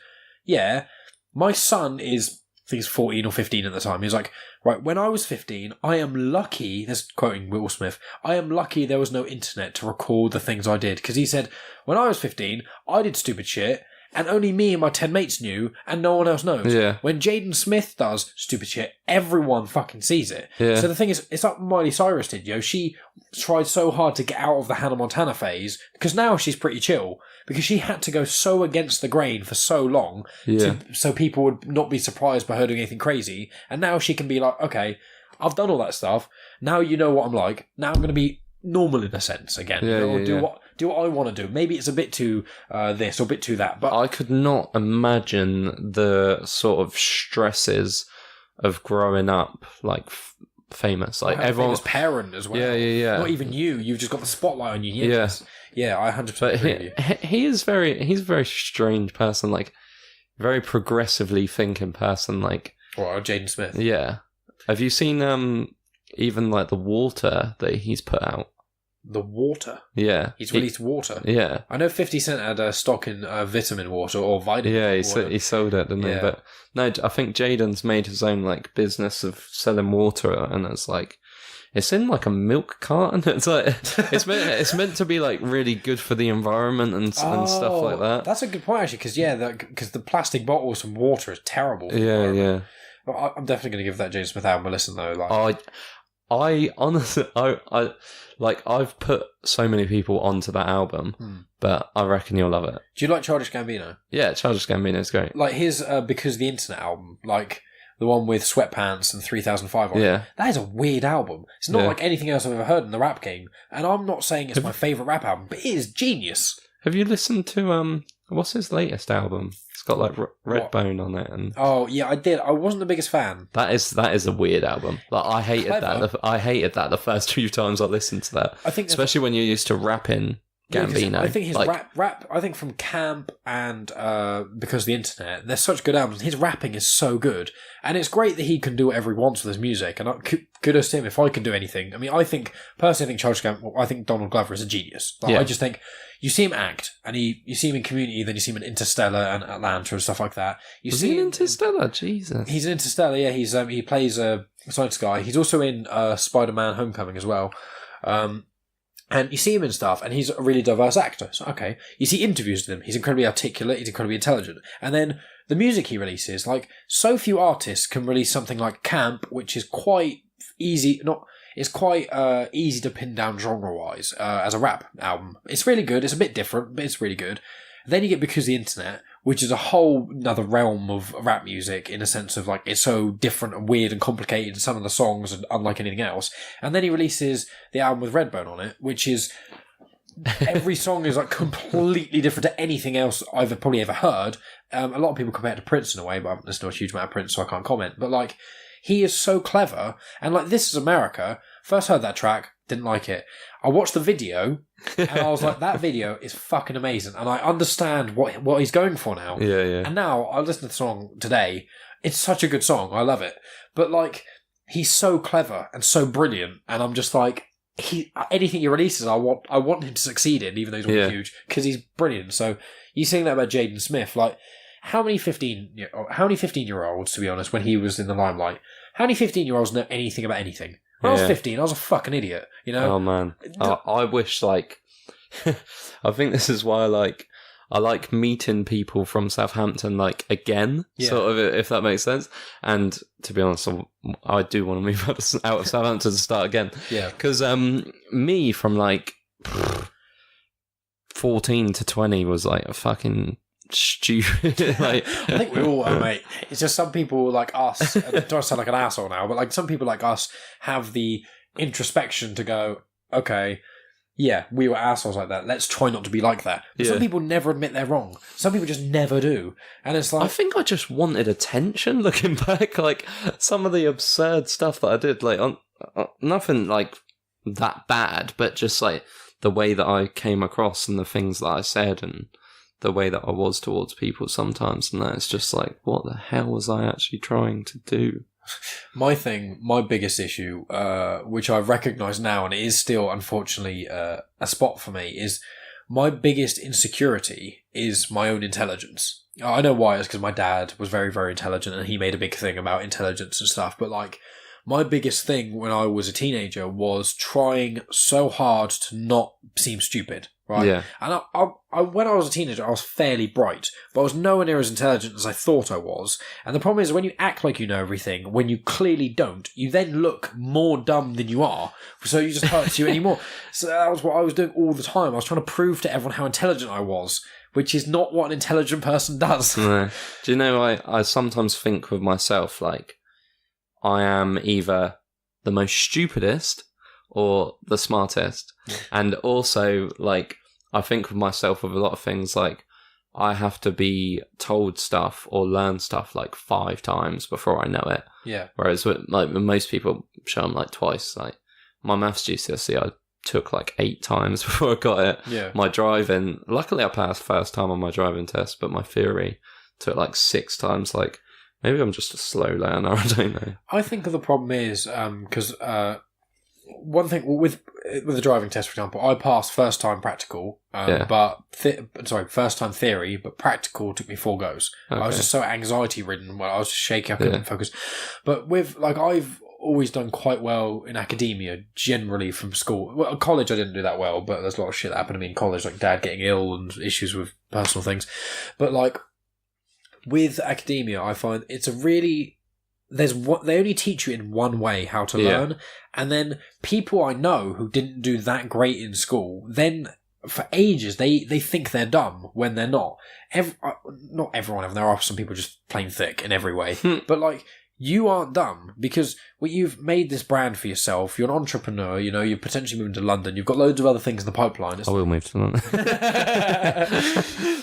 my son is... I think he's 14 or 15 at the time. He was like, right, when I was 15, I am lucky, this is quoting Will Smith, I am lucky there was no internet to record the things I did. Because he said, when I was 15, I did stupid shit, and only me and my 10 mates knew, and no one else knows. Yeah. When Jaden Smith does stupid shit, everyone fucking sees it. Yeah. So the thing is, it's like Miley Cyrus did, she tried so hard to get out of the Hannah Montana phase, because now she's pretty chill, because she had to go so against the grain for so long, so people would not be surprised by her doing anything crazy, and now she can be like, okay, I've done all that stuff, now you know what I'm like, now I'm going to be normal in a sense again. Do what I want to do. Maybe it's a bit too this or a bit too that, but I could not imagine the sort of stresses of growing up like famous. Like everyone's parent as well. Yeah. Not even you. You've just got the spotlight on you. Yeah, I 100% But agree with you. he's a very strange person. Like very progressively thinking person. Like Jaden Smith. Yeah. Have you seen even like the water that he's put out? The water? Yeah. He's released water? Yeah. I know 50 Cent had a stock in vitamin water or vitamin water. He sold it, didn't he? But no, I think Jaden's made his own like business of selling water, and it's like, it's in like a milk carton. It's like it's meant to be like really good for the environment and stuff like that. That's a good point actually, because the plastic bottles from water is terrible. For the Yeah. environment. Well, I'm definitely going to give that Jaden Smith album a listen though. Like, I honestly, I like, I've put so many people onto that album, but I reckon you'll love it. Do you like Childish Gambino? Yeah, Childish Gambino's great. Like his Because the Internet album, like the one with Sweatpants and 3005 on it. That is a weird album. It's not like anything else I've ever heard in the rap game, and I'm not saying it's my favourite rap album, but it is genius. Have you listened to what's his latest album? It's got like Redbone on it, and I did. I wasn't the biggest fan. That is a weird album. Like I hated that. I hated that the first few times I listened to that. I think especially when you're used to rapping Gambino. I think his rap. I think from Camp and Because of the Internet, they're such good albums. His rapping is so good, and it's great that he can do whatever he wants with his music. And kudos to him if I can do anything. I mean, I think Childish Gambino. I think Donald Glover is a genius. I just think. You see him act, and you see him in Community, then you see him in Interstellar and Atlanta and stuff like that. Was he in Interstellar? Jesus. He's in Interstellar, yeah. He plays a science guy. He's also in Spider-Man Homecoming as well. And you see him in stuff, and he's a really diverse actor. So, okay. You see interviews with him. He's incredibly articulate. He's incredibly intelligent. And then the music he releases, like, so few artists can release something like Camp, which is quite easy, it's quite easy to pin down genre-wise as a rap album. It's really good. It's a bit different, but it's really good. Then you get Because of the Internet, which is a whole another realm of rap music in a sense of like it's so different and weird and complicated. Some of the songs are unlike anything else. And then he releases the album with Redbone on it, which is every song is like completely different to anything else I've probably ever heard. A lot of people compare it to Prince in a way, but I haven't listened to a huge amount of Prince, so I can't comment. But like, he is so clever, and like, This Is America, first heard that track, didn't like it. I watched the video, and I was like, that video is fucking amazing, and I understand what he's going for now. Yeah. And now, I listened to the song today, it's such a good song, I love it. But like, he's so clever and so brilliant, and I'm just like, anything he releases, I want him to succeed in, even though he's really huge, because he's brilliant. So, you saying that about Jaden Smith, like, how many 15-year-olds, to be honest, when he was in the limelight, how many 15-year-olds know anything about anything? When I was 15, I was a fucking idiot, you know? Oh, man. I wish, like... I think this is why I like meeting people from Southampton, like, again, sort of, if that makes sense. And, to be honest, I do want to move out of Southampton to start again. Yeah. Because me, from, like, 14 to 20 was, like, a fucking... stupid. Like, I think we all are, mate. It's just some people like us, I don't sound like an asshole now, but like some people like us have the introspection to go, okay, yeah, we were assholes like that. Let's try not to be like that. But some people never admit they're wrong. Some people just never do. And it's like... I think I just wanted attention looking back. Like, some of the absurd stuff that I did, like, nothing like that bad, but just like the way that I came across and the things that I said and the way that I was towards people sometimes, and that's just like, what the hell was I actually trying to do? My biggest issue, which I recognise now, and it is still unfortunately a spot for me, is my biggest insecurity is my own intelligence. I know why, it's because my dad was very, very intelligent, and he made a big thing about intelligence and stuff, but like, my biggest thing when I was a teenager was trying so hard to not seem stupid, right? Yeah. And I, when I was a teenager, I was fairly bright, but I was nowhere near as intelligent as I thought I was. And the problem is when you act like you know everything, when you clearly don't, you then look more dumb than you are, so it just hurts you anymore. So that was what I was doing all the time. I was trying to prove to everyone how intelligent I was, which is not what an intelligent person does. No. Do you know, I sometimes think with myself, like, I am either the most stupidest or the smartest. And also, like, I think with myself with a lot of things, like, I have to be told stuff or learn stuff, like, 5 times before I know it. Yeah. Whereas, with most people show them, like, twice. Like, my maths GCSE, I took, like, 8 times before I got it. Yeah. My driving, luckily I passed first time on my driving test, but my theory took, like, 6 times. Like, maybe I'm just a slow learner, I don't know. I think the problem is, because one thing with the driving test, for example, I passed first time practical, but first time theory, but practical took me 4 goes. Okay. I was just so anxiety ridden. Well, I was just shaky, I couldn't focus. But with I've always done quite well in academia, generally from school. Well, college I didn't do that well, but there's a lot of shit that happened to me in college, like dad getting ill and issues with personal things. But with academia, I find it's a really. They only teach you in one way how to learn, and then people I know who didn't do that great in school, then for ages they think they're dumb when they're not. Not everyone, and there are some people just plain thick in every way, but you aren't dumb because you've made this brand for yourself. You're an entrepreneur. You know, you're potentially moving to London. You've got loads of other things in the pipeline. I will move to London.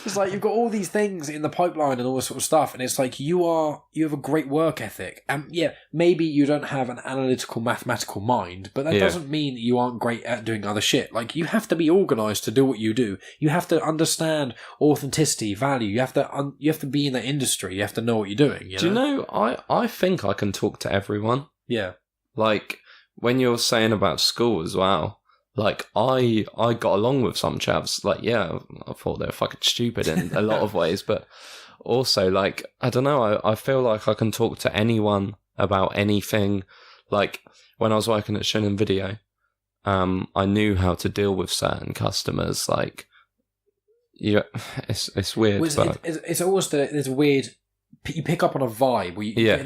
It's like you've got all these things in the pipeline and all this sort of stuff, and it's like you have a great work ethic. And maybe you don't have an analytical, mathematical mind, but that doesn't mean that you aren't great at doing other shit. Like, you have to be organised to do what you do. You have to understand authenticity, value. You have to be in that industry. You have to know what you're doing. Do you know? I think I can talk to everyone. Yeah. Like, when you're saying about school as well, like, I got along with some chaps. Like, I thought they were fucking stupid in a lot of ways, but also, like, I don't know, I feel like I can talk to anyone about anything. Like, when I was working at Shin Video, I knew how to deal with certain customers. Like, it's weird. It's almost there's a weird. You pick up on a vibe where you get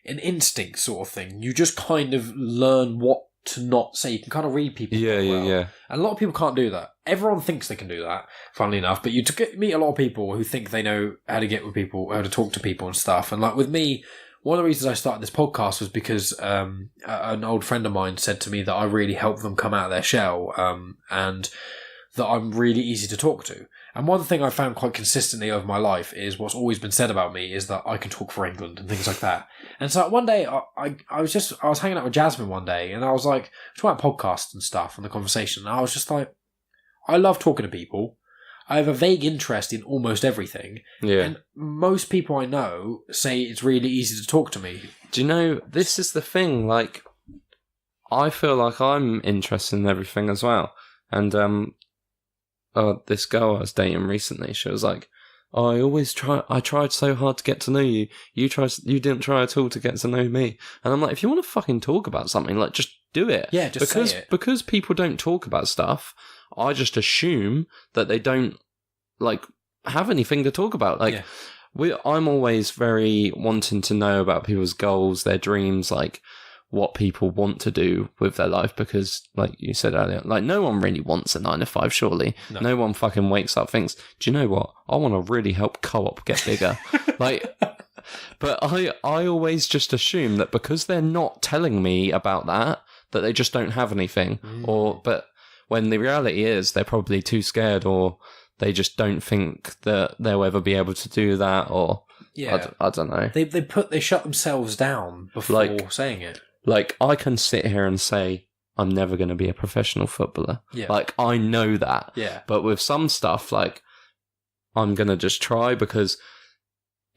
an instinct sort of thing. You just kind of learn what to not say. You can kind of read people. And a lot of people can't do that. Everyone thinks they can do that, funnily enough. But you meet a lot of people who think they know how to get with people, how to talk to people and stuff. And like with me, one of the reasons I started this podcast was because an old friend of mine said to me that I really help them come out of their shell, and that I'm really easy to talk to. And one thing I found quite consistently over my life is what's always been said about me is that I can talk for England and things like that. And so one day I was hanging out with Jasmine one day, and I was like, talking about podcasts and stuff and the conversation. And I was just like, I love talking to people. I have a vague interest in almost everything. Yeah. And most people I know say it's really easy to talk to me. Do you know, this is the thing, like, I feel like I'm interested in everything as well. And, this girl I was dating recently, she was like, I tried so hard to get to know you. You didn't try at all to get to know me. And I'm like, if you want to fucking talk about something, like, just do it. Yeah, just say it. Because people don't talk about stuff, I just assume that they don't, like, have anything to talk about. Like, I'm always very wanting to know about people's goals, their dreams, like, what people want to do with their life, because, like you said earlier, like, no one really wants a 9-to-5, surely. No one fucking wakes up thinks, do you know what? I want to really help Co-op get bigger. Like, but I always just assume that because they're not telling me about that they just don't have anything. But when the reality is they're probably too scared, or they just don't think that they'll ever be able to do that, or I don't know. They shut themselves down before saying it. Like, I can sit here and say, I'm never going to be a professional footballer. Yeah. Like, I know that. Yeah. But with some stuff, like, I'm going to just try because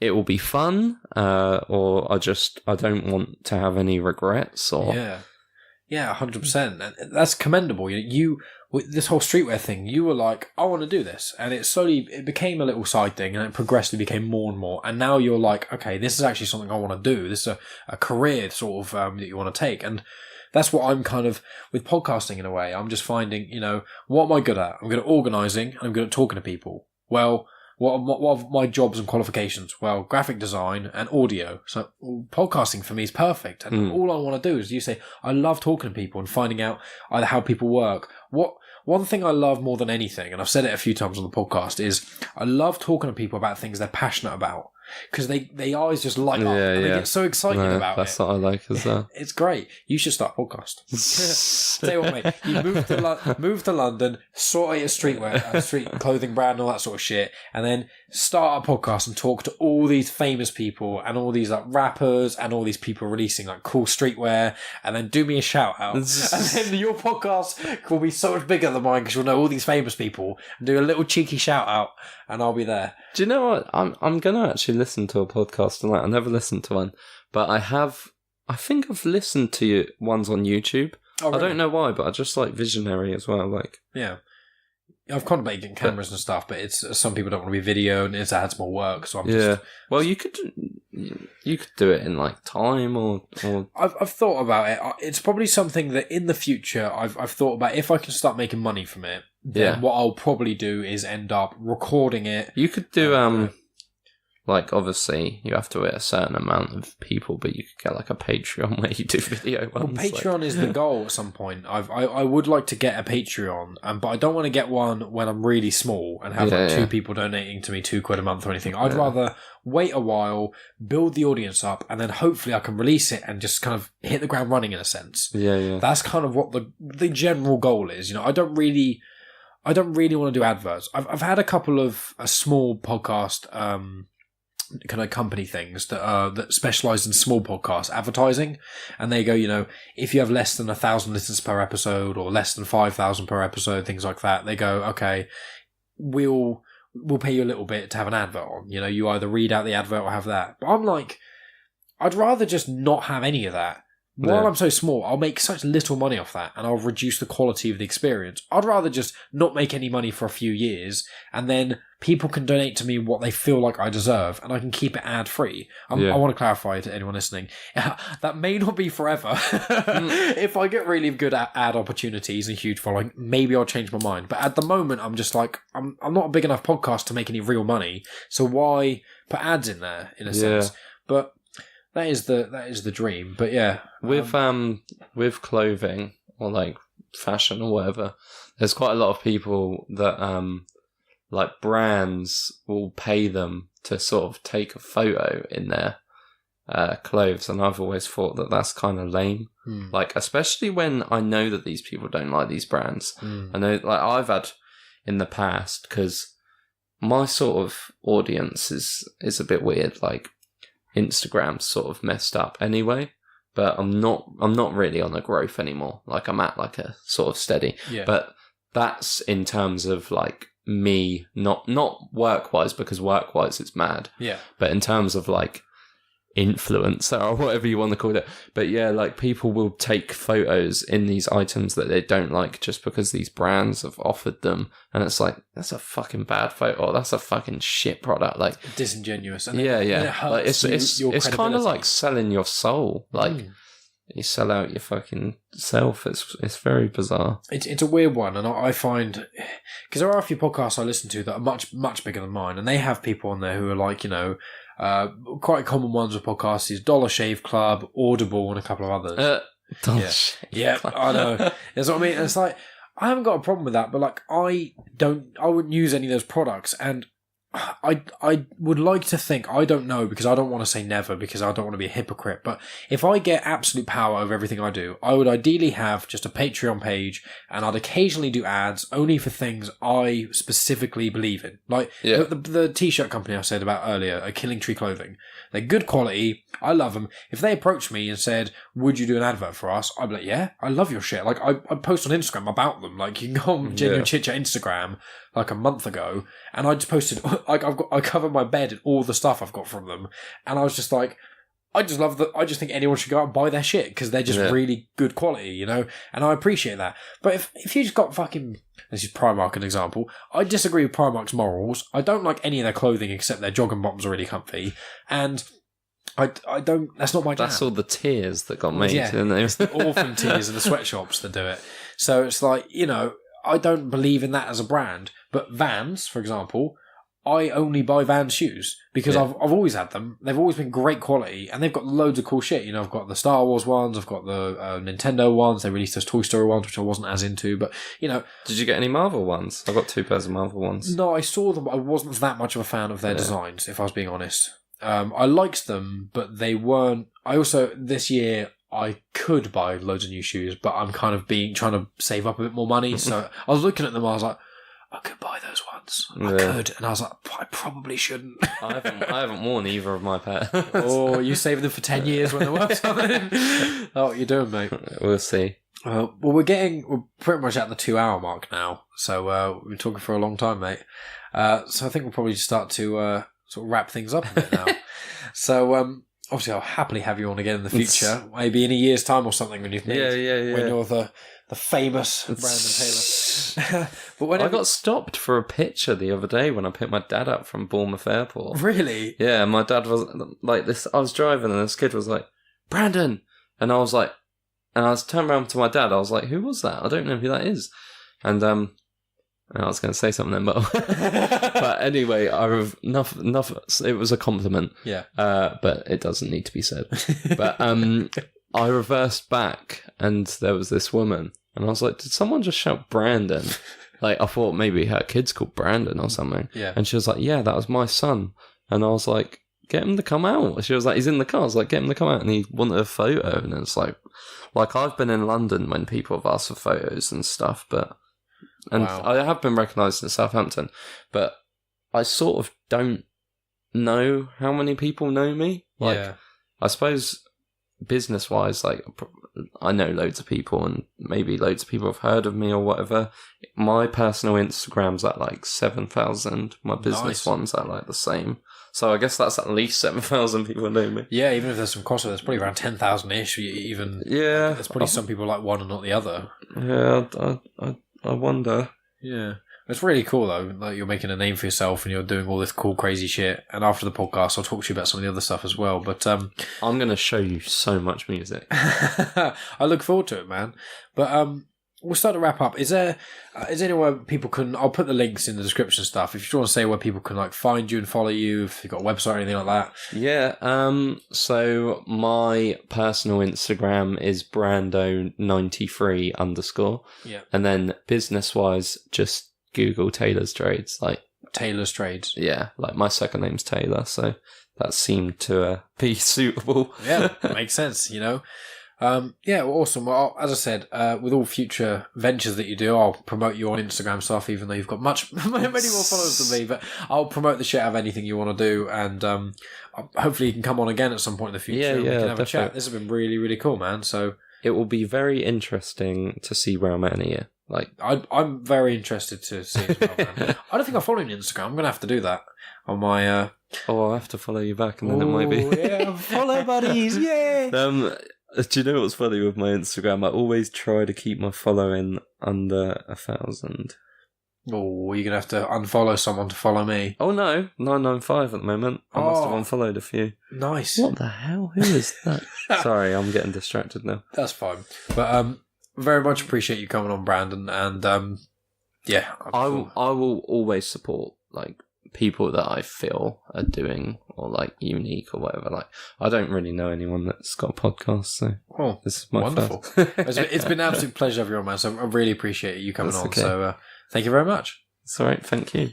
it will be fun, or I don't want to have any regrets. Or Yeah, 100%. And that's commendable. You with this whole streetwear thing, you were like, I want to do this. And it became a little side thing, and it progressively became more and more. And now you're like, okay, this is actually something I want to do. This is a career sort of that you want to take. And that's what I'm kind of, with podcasting in a way, I'm just finding, what am I good at? I'm good at organising, and I'm good at talking to people. Well, what are my jobs and qualifications? Well, graphic design and audio. So podcasting for me is perfect. And all I want to do is, you say, I love talking to people and finding out either how people work. One thing I love more than anything, and I've said it a few times on the podcast, is I love talking to people about things they're passionate about. Because they always just light up and they get so excited about it. That's what I like as well. It's great. You should start a podcast. Tell you what, mate. You move to London, sort out your streetwear, street clothing brand, and all that sort of shit, and then start a podcast and talk to all these famous people and all these like rappers and all these people releasing like cool streetwear, and then do me a shout out. And then your podcast will be so much bigger than mine because you'll know all these famous people and do a little cheeky shout out, and I'll be there. Do you know what? I'm gonna actually listen to a podcast tonight. I never listened to one, but I think I've listened to ones on YouTube. Oh, really? I don't know why, but I just like Visionary as well. Like, yeah, I've contemplated getting cameras and stuff, but it's some people don't want to be video and it adds more work. So I'm just well, you could do it in like time or. I've thought about it. It's probably something that in the future I've thought about. If I can start making money from it, then what I'll probably do is end up recording it. You could do like, obviously, you have to hit a certain amount of people, but you could get like a Patreon where you do video ones. Well, Patreon is the goal at some point. I would like to get a Patreon, but I don't want to get one when I'm really small and have two people donating to me £2 a month or anything. I'd rather wait a while, build the audience up, and then hopefully I can release it and just kind of hit the ground running in a sense. Yeah. That's kind of what the general goal is. I don't really want to do adverts. I've had a couple of a small podcast kind of company things that specialize in small podcast advertising, and they go, if you have less than 1,000 listens per episode or less than 5,000 per episode, things like that, they go, okay, we'll pay you a little bit to have an advert on. You either read out the advert or have that. But I'm like, I'd rather just not have any of that. While I'm so small, I'll make such little money off that, and I'll reduce the quality of the experience. I'd rather just not make any money for a few years, and then people can donate to me what they feel like I deserve, and I can keep it ad-free. I want to clarify to anyone listening, that may not be forever. If I get really good at ad opportunities and huge following, maybe I'll change my mind. But at the moment, I'm just like, I'm not a big enough podcast to make any real money, so why put ads in there, in a sense? But that is the dream. But yeah, with clothing or like fashion or whatever, there's quite a lot of people that like brands will pay them to sort of take a photo in their clothes, and I've always thought that that's kind of lame. Like, especially when I know that these people don't like these brands. I know, like, I've had in the past, because my sort of audience is a bit weird. Like, Instagram's sort of messed up anyway, but I'm not really on a growth anymore. Like, I'm at like a sort of steady. Yeah. But that's in terms of like me, not work wise, because work wise it's mad. Yeah. But in terms of like influencer or whatever you want to call it. But yeah, like, people will take photos in these items that they don't like just because these brands have offered them, and it's like, that's a fucking bad photo, or that's a fucking shit product. Like, disingenuous. And yeah. It hurts like, it's kind of like selling your soul. Like, you sell out your fucking self. It's very bizarre. It's a weird one, and I find, because there are a few podcasts I listen to that are much, much bigger than mine, and they have people on there who are like, quite common ones with podcasts is Dollar Shave Club, Audible, and a couple of others. Yeah, I know. That's what I mean. It's like, I haven't got a problem with that, but like, I wouldn't use any of those products, and I would like to think, I don't know, because I don't want to say never, because I don't want to be a hypocrite, but if I get absolute power over everything I do, I would ideally have just a Patreon page, and I'd occasionally do ads only for things I specifically believe in. Like, the t-shirt company I said about earlier, Killing Tree Clothing. They're good quality. I love them. If they approached me and said, would you do an advert for us? I'd be like, yeah, I love your shit. Like, I post on Instagram about them. Like, you can go on Genuine Chit-Chat Instagram like a month ago, and I just posted, like, I covered my bed in all the stuff I've got from them, and I was just like, I just think anyone should go out and buy their shit, because they're just really good quality, and I appreciate that. But if you just got fucking, this is Primark an example, I disagree with Primark's morals. I don't like any of their clothing except their jogging bottoms are really comfy, and I don't. That's not my jam. That's all the tears that got made. Yeah, Isn't it? it's the orphan tears in the sweatshops that do it. So it's like, I don't believe in that as a brand. But Vans, for example, I only buy Vans shoes because I've always had them. They've always been great quality, and they've got loads of cool shit. I've got the Star Wars ones, I've got the Nintendo ones. They released those Toy Story ones, which I wasn't as into. But Did you get any Marvel ones? I got 2 pairs of Marvel ones. no, I saw them. But I wasn't that much of a fan of their designs, if I was being honest. I liked them, but they weren't. I also this year I could buy loads of new shoes, but I'm kind of trying to save up a bit more money. So I was looking at them. I was like, I could buy those ones. I could. And I was like, I probably shouldn't. I haven't worn either of my pairs. Or you saving them for 10 years when they're worth something. Oh, what you doing, mate? We'll see. Well, we're pretty much at the 2-hour mark now. So we've been talking for a long time, mate. So I think we'll probably start to sort of wrap things up a bit now. So obviously I'll happily have you on again in the future. Maybe in a year's time or something when you've when you're the famous Brandon Taylor. But I got stopped for a picture the other day when I picked my dad up from Bournemouth Airport. Really? Yeah, my dad was like this. I was driving and this kid was like, Brandon. And I was like, and I was turned around to my dad. I was like, who was that? I don't know who that is. And I was going to say something then, but anyway, it was a compliment. Yeah. But it doesn't need to be said. But I reversed back and there was this woman and I was like, did someone just shout Brandon? Like, I thought maybe her kid's called Brandon or something. Yeah. And she was like, yeah, that was my son. And I was like, get him to come out. She was like, he's in the car. I was like, get him to come out. And he wanted a photo. And it's like I've been in London when people have asked for photos and stuff, and wow. I have been recognised in Southampton, but I sort of don't know how many people know me. I suppose business-wise, I know loads of people and maybe loads of people have heard of me or whatever. My personal Instagram's at 7,000. My business one's at the same. So I guess that's at least 7,000 people know me. Yeah, even if there's some crossover, there's probably around 10,000-ish. Even there's probably some people like one and not the other. Yeah, I wonder. Yeah. It's really cool, though. Like, you're making a name for yourself and you're doing all this cool, crazy shit. And after the podcast, I'll talk to you about some of the other stuff as well. But I'm going to show you so much music. I look forward to it, man. But we'll start to wrap up. Is there anywhere people can... I'll put the links in the description stuff. If you want to say where people can find you and follow you, if you've got a website or anything like that. Yeah. So my personal Instagram is Brando93_. Yeah. And then business-wise, just Google Taylor's Trades. Taylor's Trades. Yeah. My second name's Taylor, so that seemed to be suitable. Yeah, makes sense, Yeah, well, awesome. Well, as I said, with all future ventures that you do, I'll promote you on Instagram stuff, even though you've got many more followers than me. But I'll promote the shit out of anything you want to do, and hopefully you can come on again at some point in the future. Yeah, we can have definitely. a chat. This has been really, really cool, man. So it will be very interesting to see where I'm at in a year. I'm very interested to see as well, man. I don't think I follow you on Instagram. I'm going to have to do that on my... I'll have to follow you back, and then it might be... yeah, follow buddies, yeah! Do you know what's funny with my Instagram? I always try to keep my following under 1,000. Oh, you're going to have to unfollow someone to follow me. Oh, no. 995 at the moment. I must have unfollowed a few. Nice. What the hell? Who is that? Sorry, I'm getting distracted now. That's fine. But very much appreciate you coming on, Brandon. And, yeah. I will always support, people that I feel are doing or unique or whatever. I don't really know anyone that's got a podcast, so this is my wonderful. first. It's been an absolute pleasure having you on, man. So I really appreciate you coming That's on. okay. So thank you very much. It's all right. Thank you.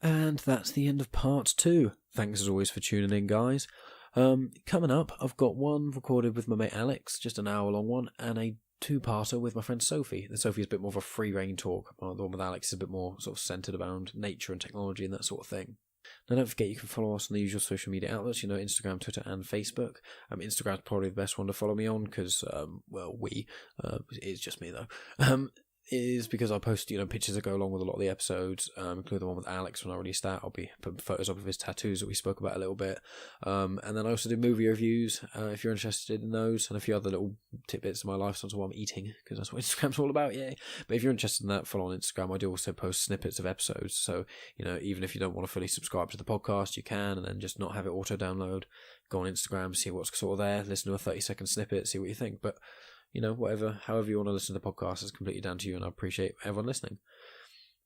And that's the end of part 2. Thanks as always for tuning in, guys. Coming up, I've got one recorded with my mate Alex, just an hour-long one, and a 2-parter with my friend Sophie. The Sophie is a bit more of a free-reign talk. The one with Alex is a bit more sort of centred around nature and technology and that sort of thing. Now, don't forget you can follow us on the usual social media outlets, Instagram, Twitter, and Facebook. Instagram's probably the best one to follow me on because, it's just me, though. is because I post, pictures that go along with a lot of the episodes, including the one with Alex when I released that. I'll be putting photos up of his tattoos that we spoke about a little bit. And then I also do movie reviews, if you're interested in those, and a few other little tidbits of my life, sometimes while I'm eating, because that's what Instagram's all about, yeah. But if you're interested in that, follow on Instagram. I do also post snippets of episodes, so, even if you don't want to fully subscribe to the podcast, you can, and then just not have it auto-download. Go on Instagram, see what's sort of there, listen to a 30-second snippet, see what you think. But however you want to listen to the podcast is completely down to you, and I appreciate everyone listening.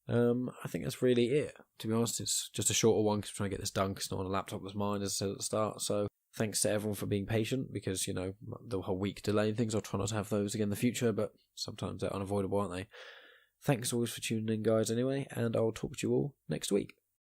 I think that's really it. To be honest, it's just a shorter one because I'm trying to get this done because it's not on a laptop that's mine, as I said at the start. So thanks to everyone for being patient because, the whole week delay and things, I'll try not to have those again in the future, but sometimes they're unavoidable, aren't they? Thanks always for tuning in, guys, anyway, and I'll talk to you all next week.